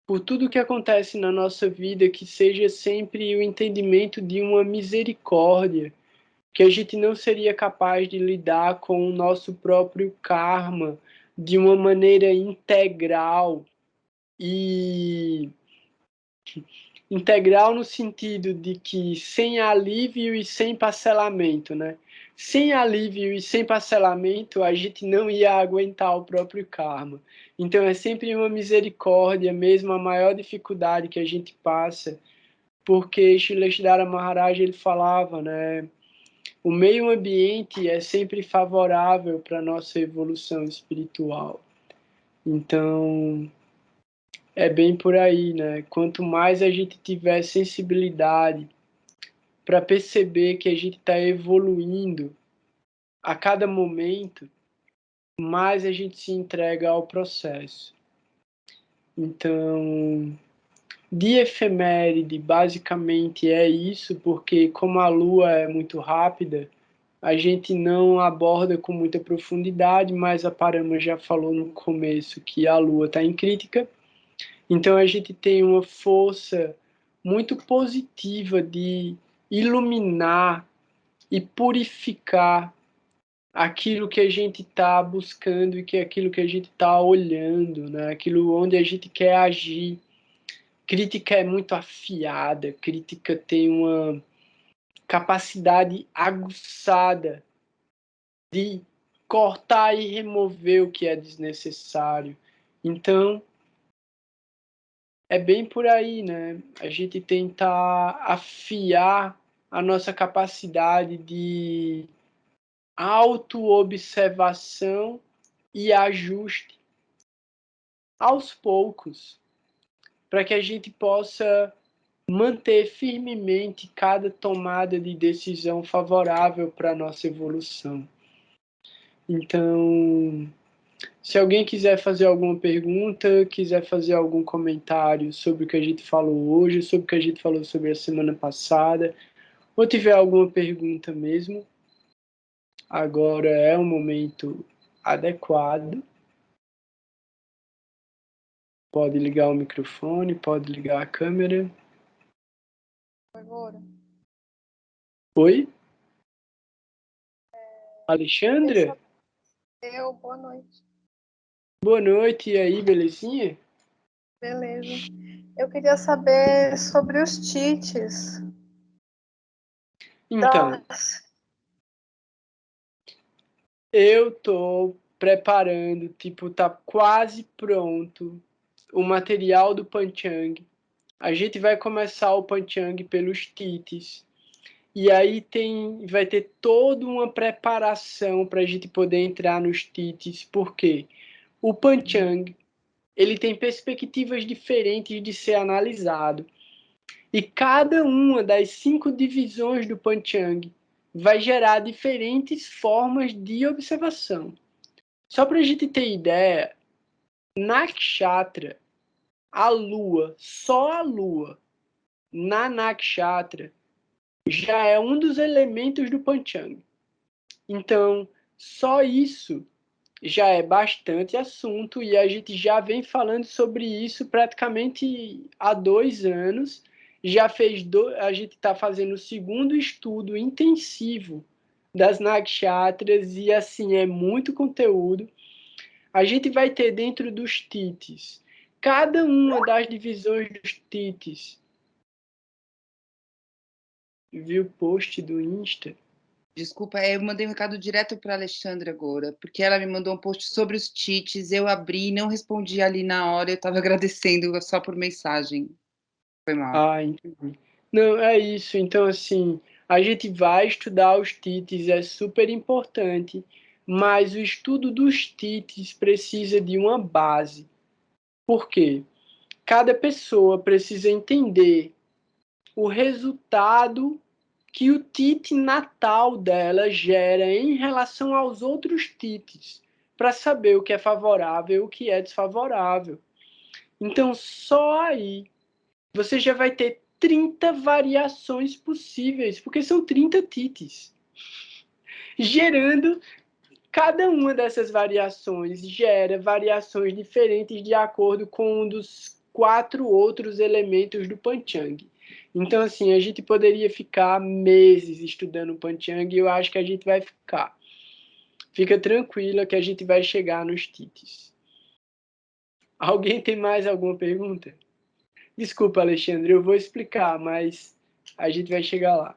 Speaker 1: por tudo que acontece na nossa vida, que seja sempre o entendimento de uma misericórdia, que a gente não seria capaz de lidar com o nosso próprio karma de uma maneira integral e integral no sentido de que sem alívio e sem parcelamento, né? Sem alívio e sem parcelamento, a gente não ia aguentar o próprio karma. Então é sempre uma misericórdia, mesmo a maior dificuldade que a gente passa, porque Srileshvara Maharaj ele falava, né? O meio ambiente é sempre favorável para a nossa evolução espiritual. Então, é bem por aí, né? Quanto mais a gente tiver sensibilidade para perceber que a gente está evoluindo a cada momento, mais a gente se entrega ao processo. Então, de efeméride, basicamente é isso, porque como a Lua é muito rápida, a gente não aborda com muita profundidade, mas a Parama já falou no começo que a Lua está em crítica. Então a gente tem uma força muito positiva de iluminar e purificar aquilo que a gente está buscando e que é aquilo que a gente está olhando, né? Aquilo onde a gente quer agir. Crítica é muito afiada, crítica tem uma capacidade aguçada de cortar e remover o que é desnecessário. Então, é bem por aí, né? A gente tentar afiar a nossa capacidade de autoobservação e ajuste aos poucos, para que a gente possa manter firmemente cada tomada de decisão favorável para a nossa evolução. Então, se alguém quiser fazer alguma pergunta, quiser fazer algum comentário sobre o que a gente falou hoje, sobre o que a gente falou sobre a semana passada, ou tiver alguma pergunta mesmo, agora é o momento adequado. Pode ligar o microfone, pode ligar a câmera.
Speaker 5: Agora.
Speaker 1: Oi? Alexandra?
Speaker 5: Boa noite.
Speaker 1: Boa noite, e aí, belezinha?
Speaker 5: Beleza. Eu queria saber sobre os TITs.
Speaker 1: Então, eu tô preparando, tipo, tá quase pronto o material do Panchang. A gente vai começar o Panchang pelos TITs. E aí vai ter toda uma preparação para a gente poder entrar nos TITs. Por quê? O Panchang, ele tem perspectivas diferentes de ser analisado. E cada uma das 5 divisões do Panchang vai gerar diferentes formas de observação. Só para a gente ter ideia, Nakshatra, a Lua, só a Lua, na Nakshatra, já é um dos elementos do Panchang. Então, só isso já é bastante assunto e a gente já vem falando sobre isso praticamente há 2 anos. A gente está fazendo o segundo estudo intensivo das nakshatras e assim é muito conteúdo. A gente vai ter dentro dos TITs, cada uma das divisões dos TITs. Viu o post do Insta?
Speaker 2: Desculpa, eu mandei um recado direto para a Alexandra agora, porque ela me mandou um post sobre os TITs, eu abri e não respondi ali na hora, eu estava agradecendo só por mensagem. Foi mal.
Speaker 1: Ah, entendi. Não, é isso. Então, assim, a gente vai estudar os TITs, é super importante, mas o estudo dos TITs precisa de uma base. Por quê? Cada pessoa precisa entender o resultado que o TIT natal dela gera em relação aos outros TITs, para saber o que é favorável e o que é desfavorável. Então, só aí você já vai ter 30 variações possíveis, porque são 30 TITs. Gerando, cada uma dessas variações gera variações diferentes de acordo com um dos 4 outros elementos do Panchang. Então, assim, a gente poderia ficar meses estudando o Panchang e eu acho que a gente vai ficar. Fica tranquila que a gente vai chegar nos TITs. Alguém tem mais alguma pergunta? Desculpa, Alexandre, eu vou explicar, mas a gente vai chegar lá.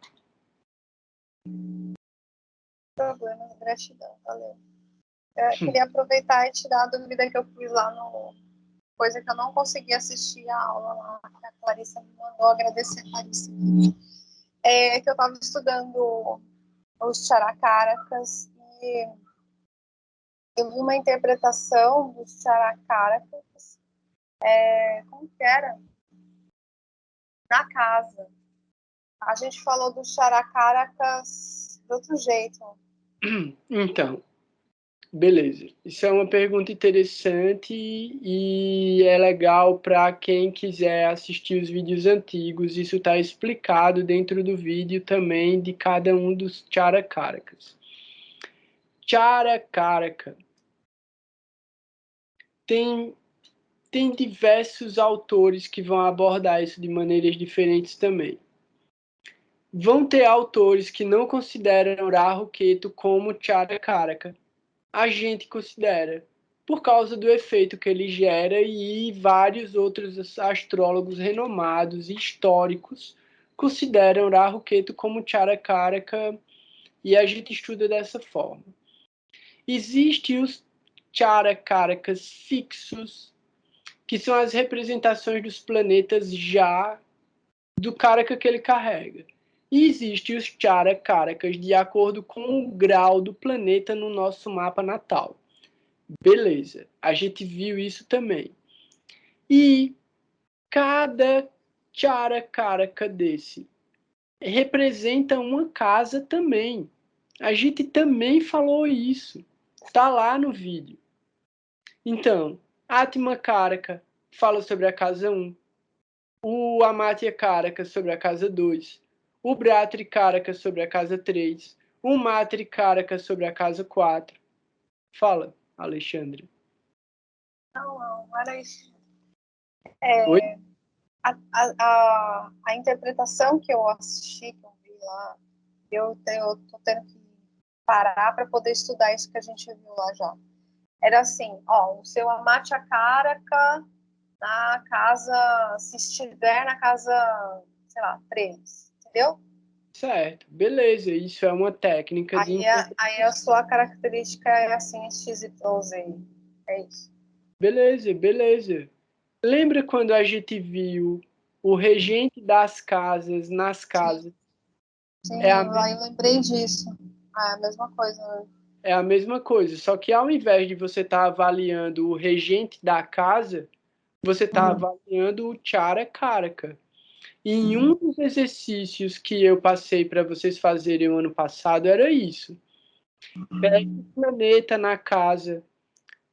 Speaker 5: Problemas, gratidão, valeu. Eu queria aproveitar e tirar a dúvida que eu fiz lá no coisa que eu não consegui assistir a aula lá, que a Clarissa me mandou, agradecer a Clarissa. Que eu estava estudando os Charakaracas e eu vi uma interpretação dos Charakaracas, como que era? Na casa. A gente falou dos Charakaracas de outro jeito.
Speaker 1: Então, beleza. Isso é uma pergunta interessante e é legal para quem quiser assistir os vídeos antigos. Isso está explicado dentro do vídeo também de cada um dos Charakaracas. Charakaraka tem diversos autores que vão abordar isso de maneiras diferentes também. Vão ter autores que não consideram Rahu Ketu como Charakaraka. A gente considera, por causa do efeito que ele gera e vários outros astrólogos renomados e históricos consideram Rahu Ketu como Charakaraka e a gente estuda dessa forma. Existem os Charakarakas fixos, que são as representações dos planetas já do Karaka que ele carrega. E existem os Charakarakas de acordo com o grau do planeta no nosso mapa natal. Beleza, a gente viu isso também. E cada Charakaraka desse representa uma casa também. A gente também falou isso. Está lá no vídeo. Então, Atma Karaka fala sobre a casa 1. O Amatya Karaka sobre a casa 2. O Bratri Karaka sobre a casa 3. uma tricáraca sobre a casa 4. Fala, Alexandre.
Speaker 5: Não era isso.
Speaker 1: Oi?
Speaker 5: A interpretação que eu assisti, que eu vi lá, eu tô tendo que parar para poder estudar isso que a gente viu lá já. Era assim, ó, o seu amate a caraca na casa, se estiver na casa, sei lá, 3, entendeu?
Speaker 1: Certo, beleza. Isso é uma técnica de interpretação.
Speaker 5: Aí a sua característica é assim, XYZ. É isso.
Speaker 1: Beleza, beleza. Lembra quando a gente viu o regente das casas nas casas?
Speaker 5: Sim,
Speaker 1: É a,
Speaker 5: eu lembrei disso. Ah, é a mesma coisa, né?
Speaker 1: é a mesma coisa, só que ao invés de você estar avaliando o regente da casa, você está avaliando o Chara Karaka. E em um dos exercícios que eu passei para vocês fazerem o ano passado era isso. Pegue o planeta na casa,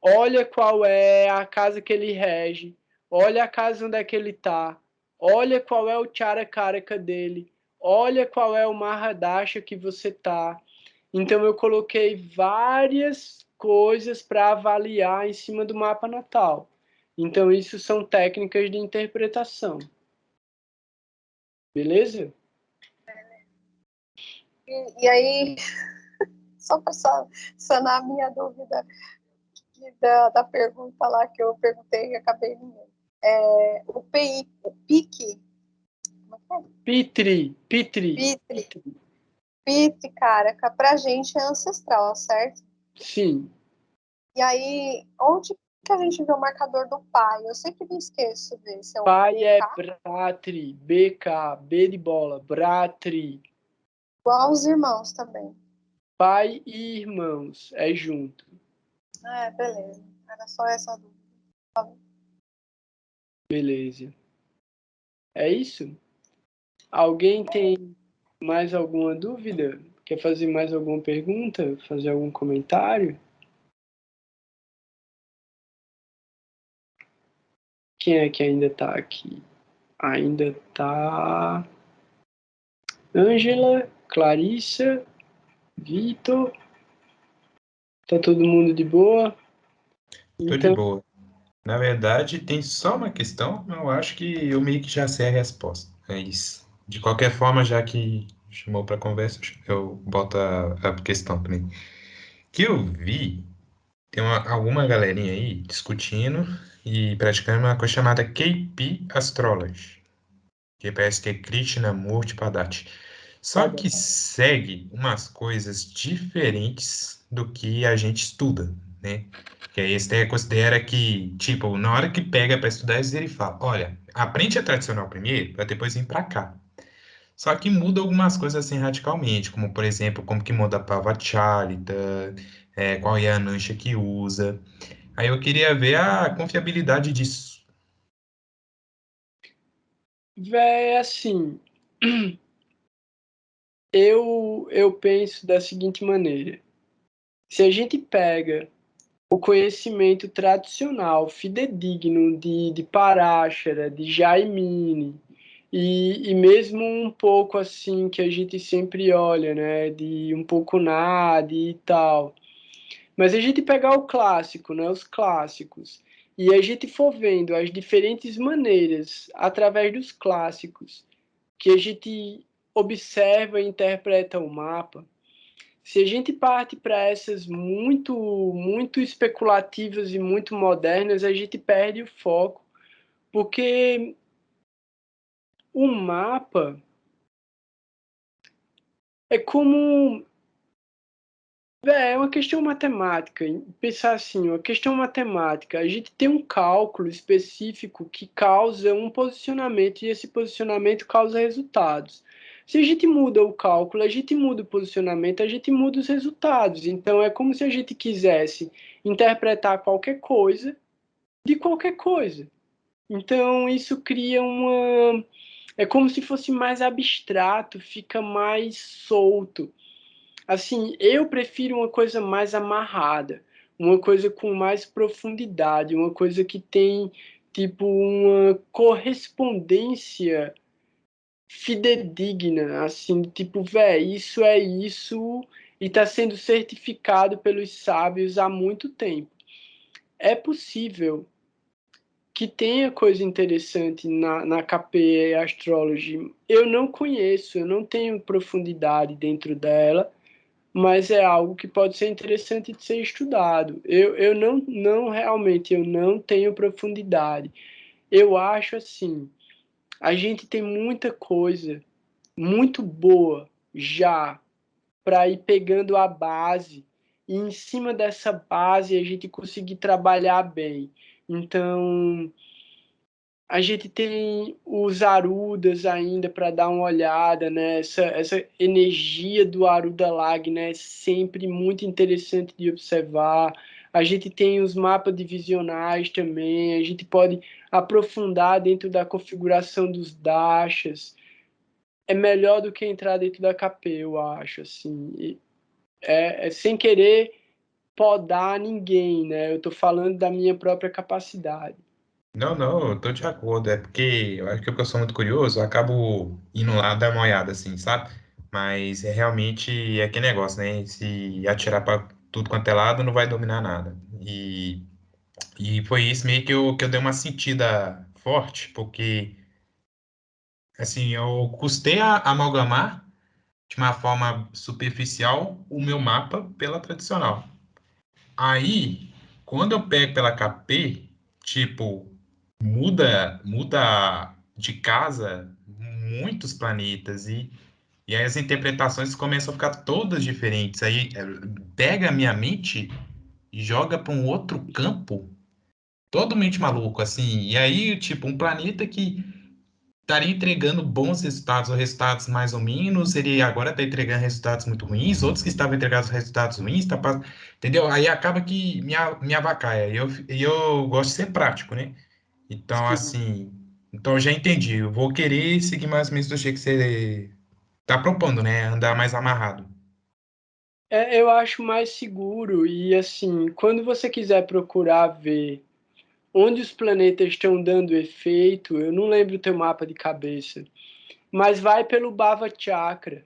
Speaker 1: olha qual é a casa que ele rege, olha a casa onde é que ele está, olha qual é o Chara Karaka dele, olha qual é o Mahadasha que você está. Então eu coloquei várias coisas para avaliar em cima do mapa natal. Então isso são técnicas de interpretação. Beleza?
Speaker 5: E aí, só para sanar a minha dúvida da pergunta lá que eu perguntei e acabei não lendo. O pique, como é que
Speaker 1: Pitri.
Speaker 5: é? Pitre, cara, que pra gente é ancestral, certo?
Speaker 1: Sim.
Speaker 5: E aí, onde que a gente vê o marcador do pai? Eu sempre me esqueço desse. É o
Speaker 1: Pai é
Speaker 5: BK,
Speaker 1: Bratri. BK. B de bola. Bratri.
Speaker 5: igual os irmãos também.
Speaker 1: Pai e irmãos. É junto.
Speaker 5: Beleza. Era só essa dúvida. Tá bom.
Speaker 1: Beleza. É isso? Alguém tem mais alguma dúvida? Quer fazer mais alguma pergunta? Fazer algum comentário? Quem é que ainda está aqui? Ainda está Ângela, Clarissa, Vitor. Tá todo mundo de boa?
Speaker 3: Tô de
Speaker 1: Então,
Speaker 3: boa. Na verdade, tem só uma questão, mas eu acho que eu meio que já sei a resposta. É isso. De qualquer forma, já que chamou para conversa, eu boto a questão também. Que eu vi, tem alguma galerinha aí discutindo e praticando uma coisa chamada KP Astrology, que parece que é Krishnamurti Padati. Só que segue umas coisas diferentes do que a gente estuda, né? Que aí esse daí considera que, tipo, na hora que pega para estudar isso, ele fala, olha, aprende a tradicional primeiro, para depois vir para cá. Só que muda algumas coisas assim radicalmente, como, por exemplo, como que muda a Pavacharita, qual é a Anusha que usa. Aí eu queria ver a confiabilidade disso.
Speaker 1: véi, assim, eu penso da seguinte maneira. Se a gente pega o conhecimento tradicional, fidedigno de Parashara, de Jaimini, e mesmo um pouco assim que a gente sempre olha, né, de um pouco Nadi e tal. Mas a gente pegar o clássico, né, os clássicos, e a gente for vendo as diferentes maneiras, através dos clássicos, que a gente observa e interpreta o mapa, se a gente parte para essas muito especulativas e muito modernas, a gente perde o foco, porque o mapa é como é uma questão matemática. Pensar assim, uma questão matemática. A gente tem um cálculo específico que causa um posicionamento e esse posicionamento causa resultados. Se a gente muda o cálculo, a gente muda o posicionamento, a gente muda os resultados. Então é como se a gente quisesse interpretar qualquer coisa de qualquer coisa. Então isso cria uma. É como se fosse mais abstrato, fica mais solto. Assim, eu prefiro uma coisa mais amarrada, uma coisa com mais profundidade, uma coisa que tem, tipo, uma correspondência fidedigna, assim, tipo, véi, isso é isso e está sendo certificado pelos sábios há muito tempo. É possível que tenha coisa interessante na KP Astrology. Eu não conheço, eu não tenho profundidade dentro dela, mas é algo que pode ser interessante de ser estudado. Eu não realmente, eu não tenho profundidade. Eu acho assim, a gente tem muita coisa muito boa já para ir pegando a base e em cima dessa base a gente conseguir trabalhar bem. Então, a gente tem os Arudas ainda para dar uma olhada, né? Essa energia do Aruda Lag, né? É sempre muito interessante de observar. A gente tem os mapas divisionais também, a gente pode aprofundar dentro da configuração dos dashas. É melhor do que entrar dentro da KP, eu acho, assim. É sem querer podar ninguém, né? Eu estou falando da minha própria capacidade.
Speaker 3: Não, não, eu tô de acordo. É porque eu acho que porque eu sou muito curioso, eu acabo indo lá dar uma olhada, assim, sabe? Mas é realmente aquele negócio, né? Se atirar pra tudo quanto é lado, não vai dominar nada. E foi isso meio que eu dei uma sentida forte, porque, assim, eu custei a amalgamar de uma forma superficial o meu mapa pela tradicional. Aí, quando eu pego pela KP, tipo, muda de casa muitos planetas e aí as interpretações começam a ficar todas diferentes. Aí pega a minha mente e joga para um outro campo totalmente maluco, assim. E aí, tipo, um planeta que estaria entregando bons resultados ou resultados mais ou menos, ele agora está entregando resultados muito ruins, outros que estavam entregando resultados ruins, entendeu? Aí acaba que me avacalha. E eu gosto de ser prático, né? Então,
Speaker 1: Sim.
Speaker 3: assim, então eu já entendi. Eu vou querer seguir mais ou menos do jeito que você está propondo, né? Andar mais amarrado.
Speaker 1: Eu acho mais seguro e assim, quando você quiser procurar ver onde os planetas estão dando efeito, eu não lembro o teu mapa de cabeça, mas vai pelo Bhava Chakra.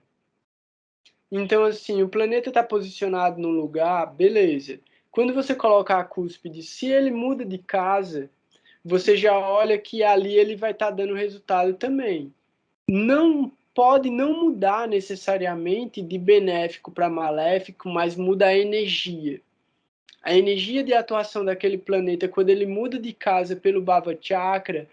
Speaker 1: Então, assim, o planeta está posicionado num lugar, beleza. Quando você colocar a cúspide, se ele muda de casa, você já olha que ali ele vai estar dando resultado também. Não pode não mudar necessariamente de benéfico para maléfico, mas muda a energia. A energia de atuação daquele planeta, quando ele muda de casa pelo Bhava Chakra,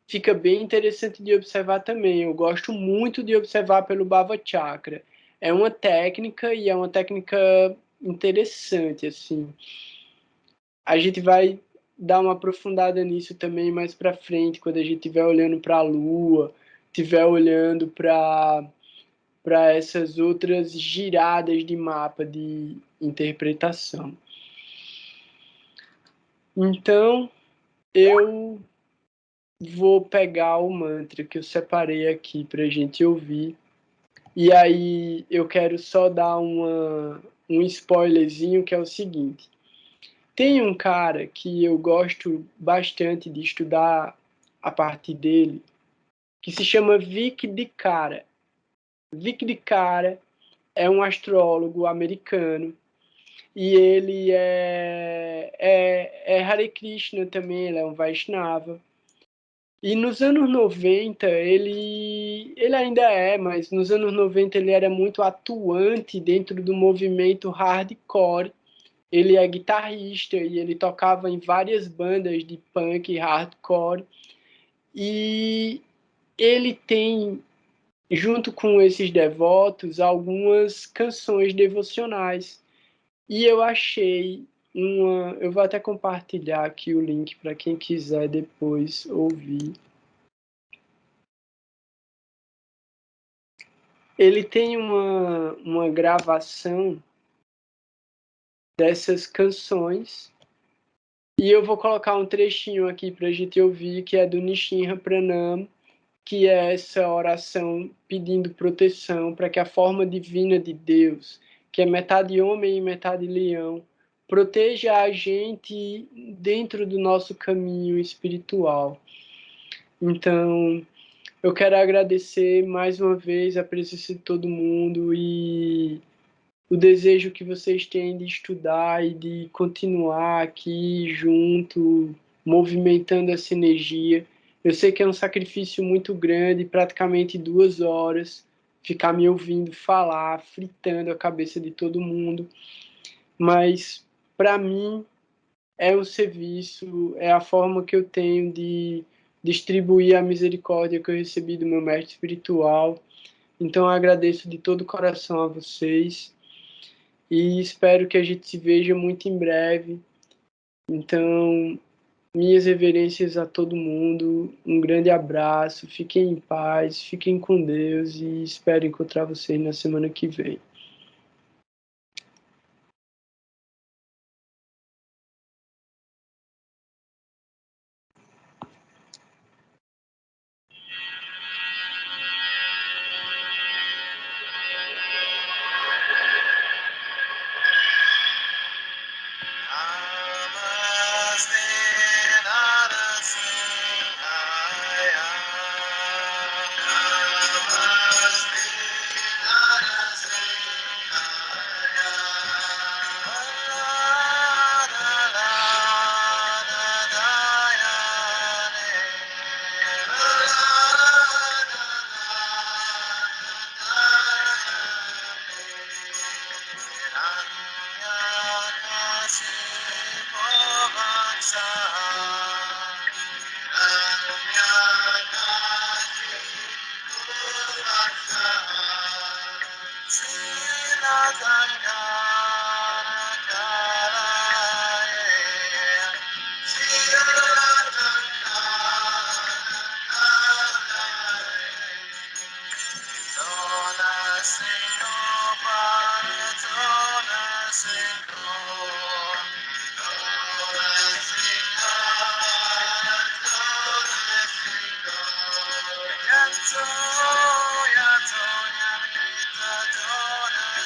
Speaker 1: fica bem interessante de observar também. Eu gosto muito de observar pelo Bhava Chakra. É uma técnica e é uma técnica interessante, assim. A gente vai dar uma aprofundada nisso também mais para frente, quando a gente estiver olhando para a Lua, estiver olhando para essas outras giradas de mapa de interpretação. Então, eu vou pegar o mantra que eu separei aqui para a gente ouvir. E aí eu quero só dar um spoilerzinho, que é o seguinte. Tem um cara que eu gosto bastante de estudar a partir dele, que se chama Vic Dikara. Vic Dikara é um astrólogo americano e ele é Hare Krishna também, ele é um Vaishnava. E nos anos 90, ele ainda mas nos anos 90 ele era muito atuante dentro do movimento hardcore. Ele é guitarrista e ele tocava em várias bandas de punk e hardcore. E ele tem, junto com esses devotos, algumas canções devocionais. E eu achei uma. Eu vou até compartilhar aqui o link para quem quiser depois ouvir. Ele tem uma gravação dessas canções e eu vou colocar um trechinho aqui para a gente ouvir, que é do Nishinra Pranam, que é essa oração pedindo proteção para que a forma divina de Deus, que é metade homem e metade leão, proteja a gente dentro do nosso caminho espiritual. Então, Eu quero agradecer mais uma vez a presença de todo mundo e o desejo que vocês têm de estudar e de continuar aqui junto, movimentando essa energia. Eu sei que é um sacrifício muito grande, praticamente 2 horas, ficar me ouvindo falar, fritando a cabeça de todo mundo, mas para mim é um serviço, é a forma que eu tenho de distribuir a misericórdia que eu recebi do meu mestre espiritual. Então eu agradeço de todo o coração a vocês e espero que a gente se veja muito em breve. Então, minhas reverências a todo mundo, um grande abraço, fiquem em paz, fiquem com Deus e espero encontrar vocês na semana que vem.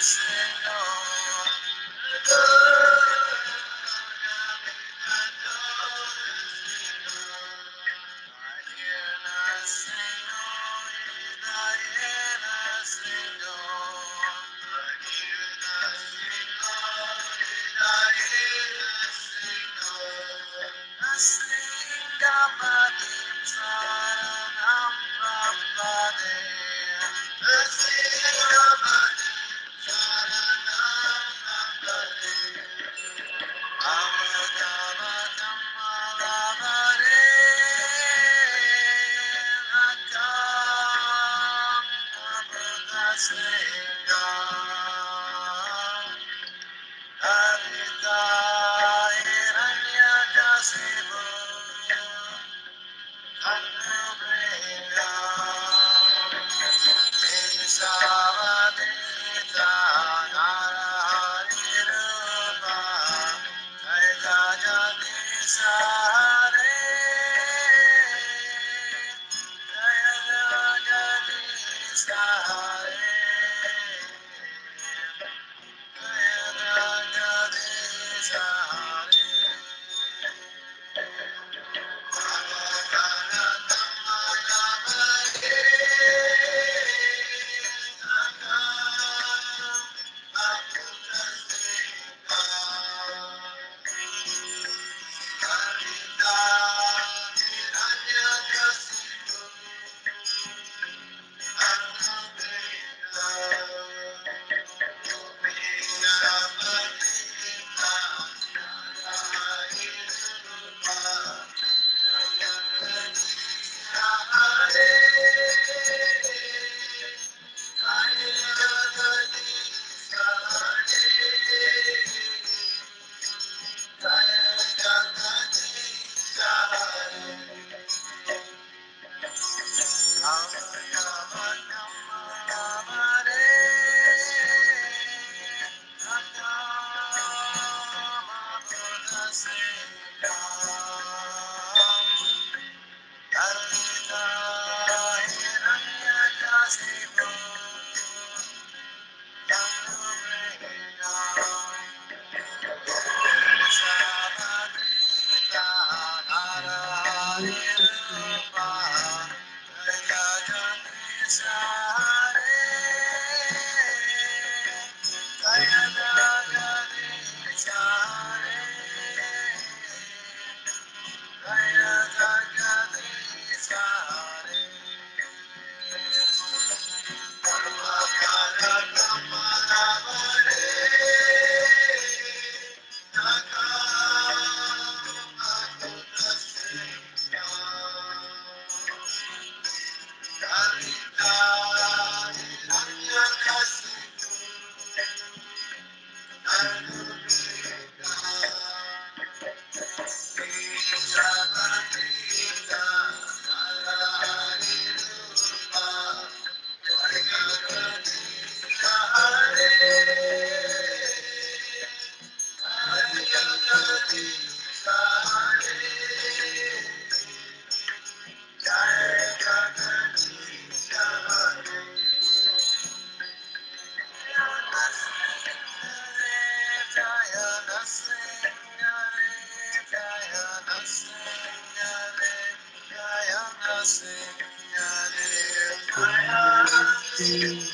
Speaker 6: Senhor.
Speaker 2: E